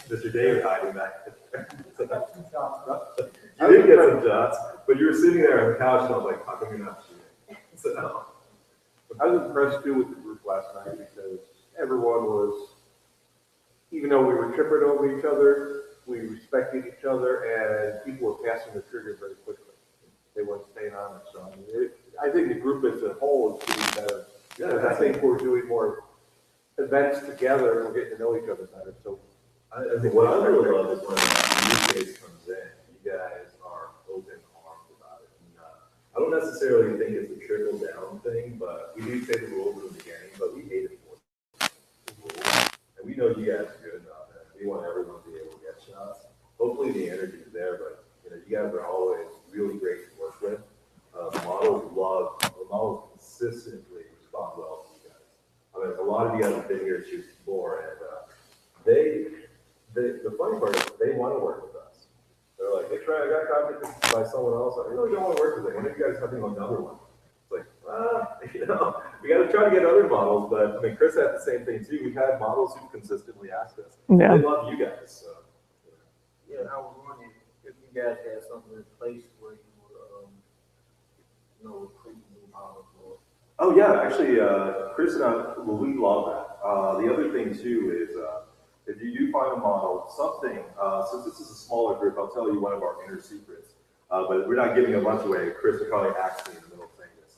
Mr. David hiding back there. You did get some shots, but you were sitting there on the couch, and I was like, how come you're not shooting? So I was impressed too with the group last night because everyone was, even though we were tripping over each other, we respected each other, and people were passing the trigger very quickly. They weren't staying on it. So I think the group as a whole is getting better. Yeah, I think we're doing more events together and we're getting to know each other better. So I think what I really love is when the use case comes in, you guys are open arms about it. And, I don't necessarily think it's a trickle down thing, but we do say the rules in the beginning, but we hate it for and we know you guys are good about that. We want everyone to be able to get shots. Hopefully the energy is there, but you guys are always really great to work with. The models consistently respond well to you guys. I mean, a lot of you guys have been here shooting before, and the funny part is they want to work with us. They're like, hey, Trey, I got contacted by someone else. I really don't want to work with them. When are you guys having another one? It's like, we got to try to get other models, but I mean, Chris had the same thing too. We've had models who consistently asked us. Yeah. They love you guys. So. Yeah, I was wondering if you guys had something in place where you were, recruiting new models or. Oh yeah, actually, Chris and I, we love that. The other thing too is, if you do find a model, something, since this is a smaller group, I'll tell you one of our inner secrets, but we're not giving a bunch away. Chris will probably ask me in the middle of saying this.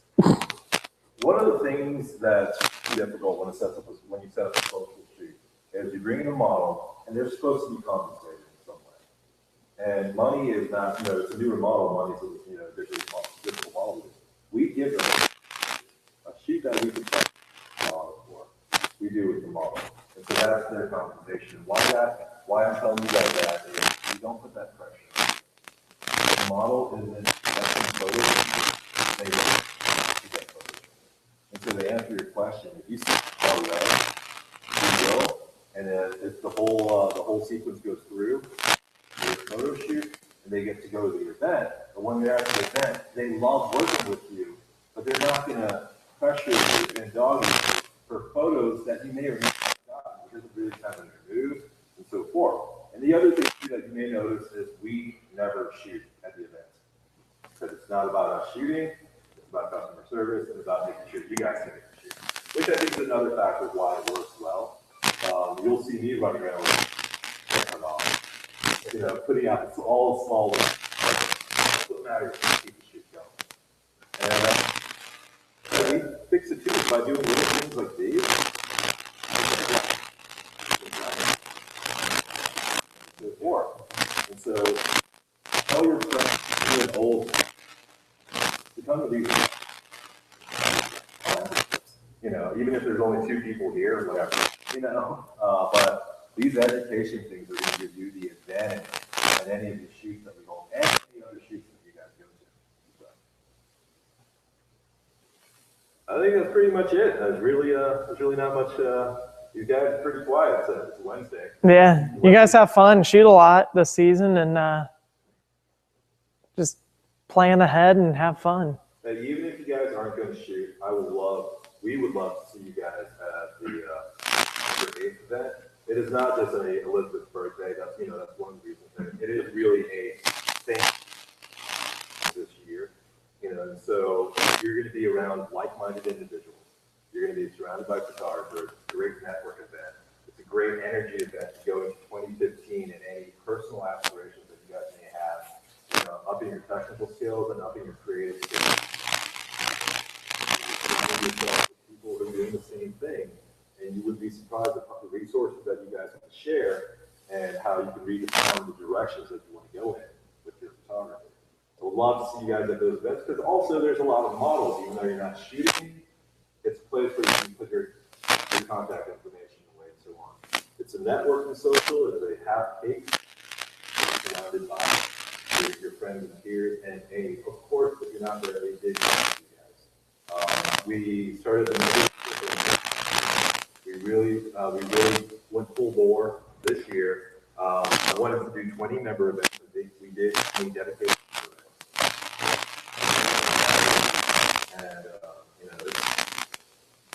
One of the things that difficult when you set up a social shoot is you bring in a model and they're supposed to be compensated in some way. And money is not, it's a newer model, money is, different model. We give them a shoot that we can charge $1 for. We do with the model. And so that's their compensation. Why I'm telling you guys that is you don't put that pressure on. The model isn't collecting photos, they don't get photos. And so to answer your question, if you see photo, you will, and then if the whole sequence goes through, there's a photo shoot, and they get to go to the event. But when they're at the event, they love working with you, but they're not going to pressure you and dog you for photos that you may or may not have gotten because of really kind of their moves and so forth. And the other thing that you may notice is we never shoot at the event. Because it's not about us shooting, it's about customer service and about making sure you guys can make the shoot. Which I think is another factor of why it works well. You'll see me running around with putting out all small ones. What matters is to keep the shoot going. And we fix it too by doing little things like these. And so tell your friends you're an old to come to these, even if there's only 2 people here or whatever, but these education things are going to give you the advantage at any of the shoots that we hold and any other shoots that you guys go to. So, I think that's pretty much it. There's really not much. You guys are pretty quiet. It's Wednesday. Yeah, you guys have fun, shoot a lot this season, and just plan ahead and have fun. And even if you guys aren't going to shoot, we would love to see you guys at the your 8th event. It is not just an Elizabeth's birthday. That's one of the reasons. It is really a thing this year, and so you're going to be around like-minded individuals. You're going to be surrounded by photographers. It's a great network event. It's a great energy event to go into 2015 and any personal aspirations that you guys may have, upping your technical skills and upping your creative skills. People who are doing the same thing, and you would be surprised at the resources that you guys have to share and how you can redefine the directions that you want to go in with your photography. I would love to see you guys at those events because also there's a lot of models, even though you're not shooting. It's a place where you can put your contact information away and so on. It's a networking social. It's a half-baked, surrounded by your friends and peers. And of course, if you're not there, they did talk to you guys. We started the meeting. We really went full bore this year. I wanted to do 20 member events. We did 20 dedicated events. And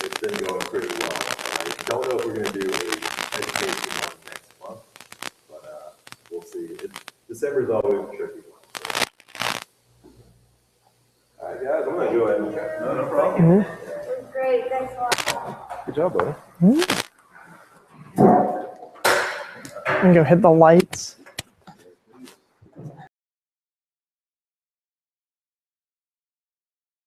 it's been going pretty well. I don't know if we're going to do a education one next month, but we'll see. December's always a tricky one. So. All right, guys, I'm going to go ahead and check. No problem. Mm-hmm. Great, thanks a lot. Good job, buddy. Mm-hmm. I'm going to go hit the lights.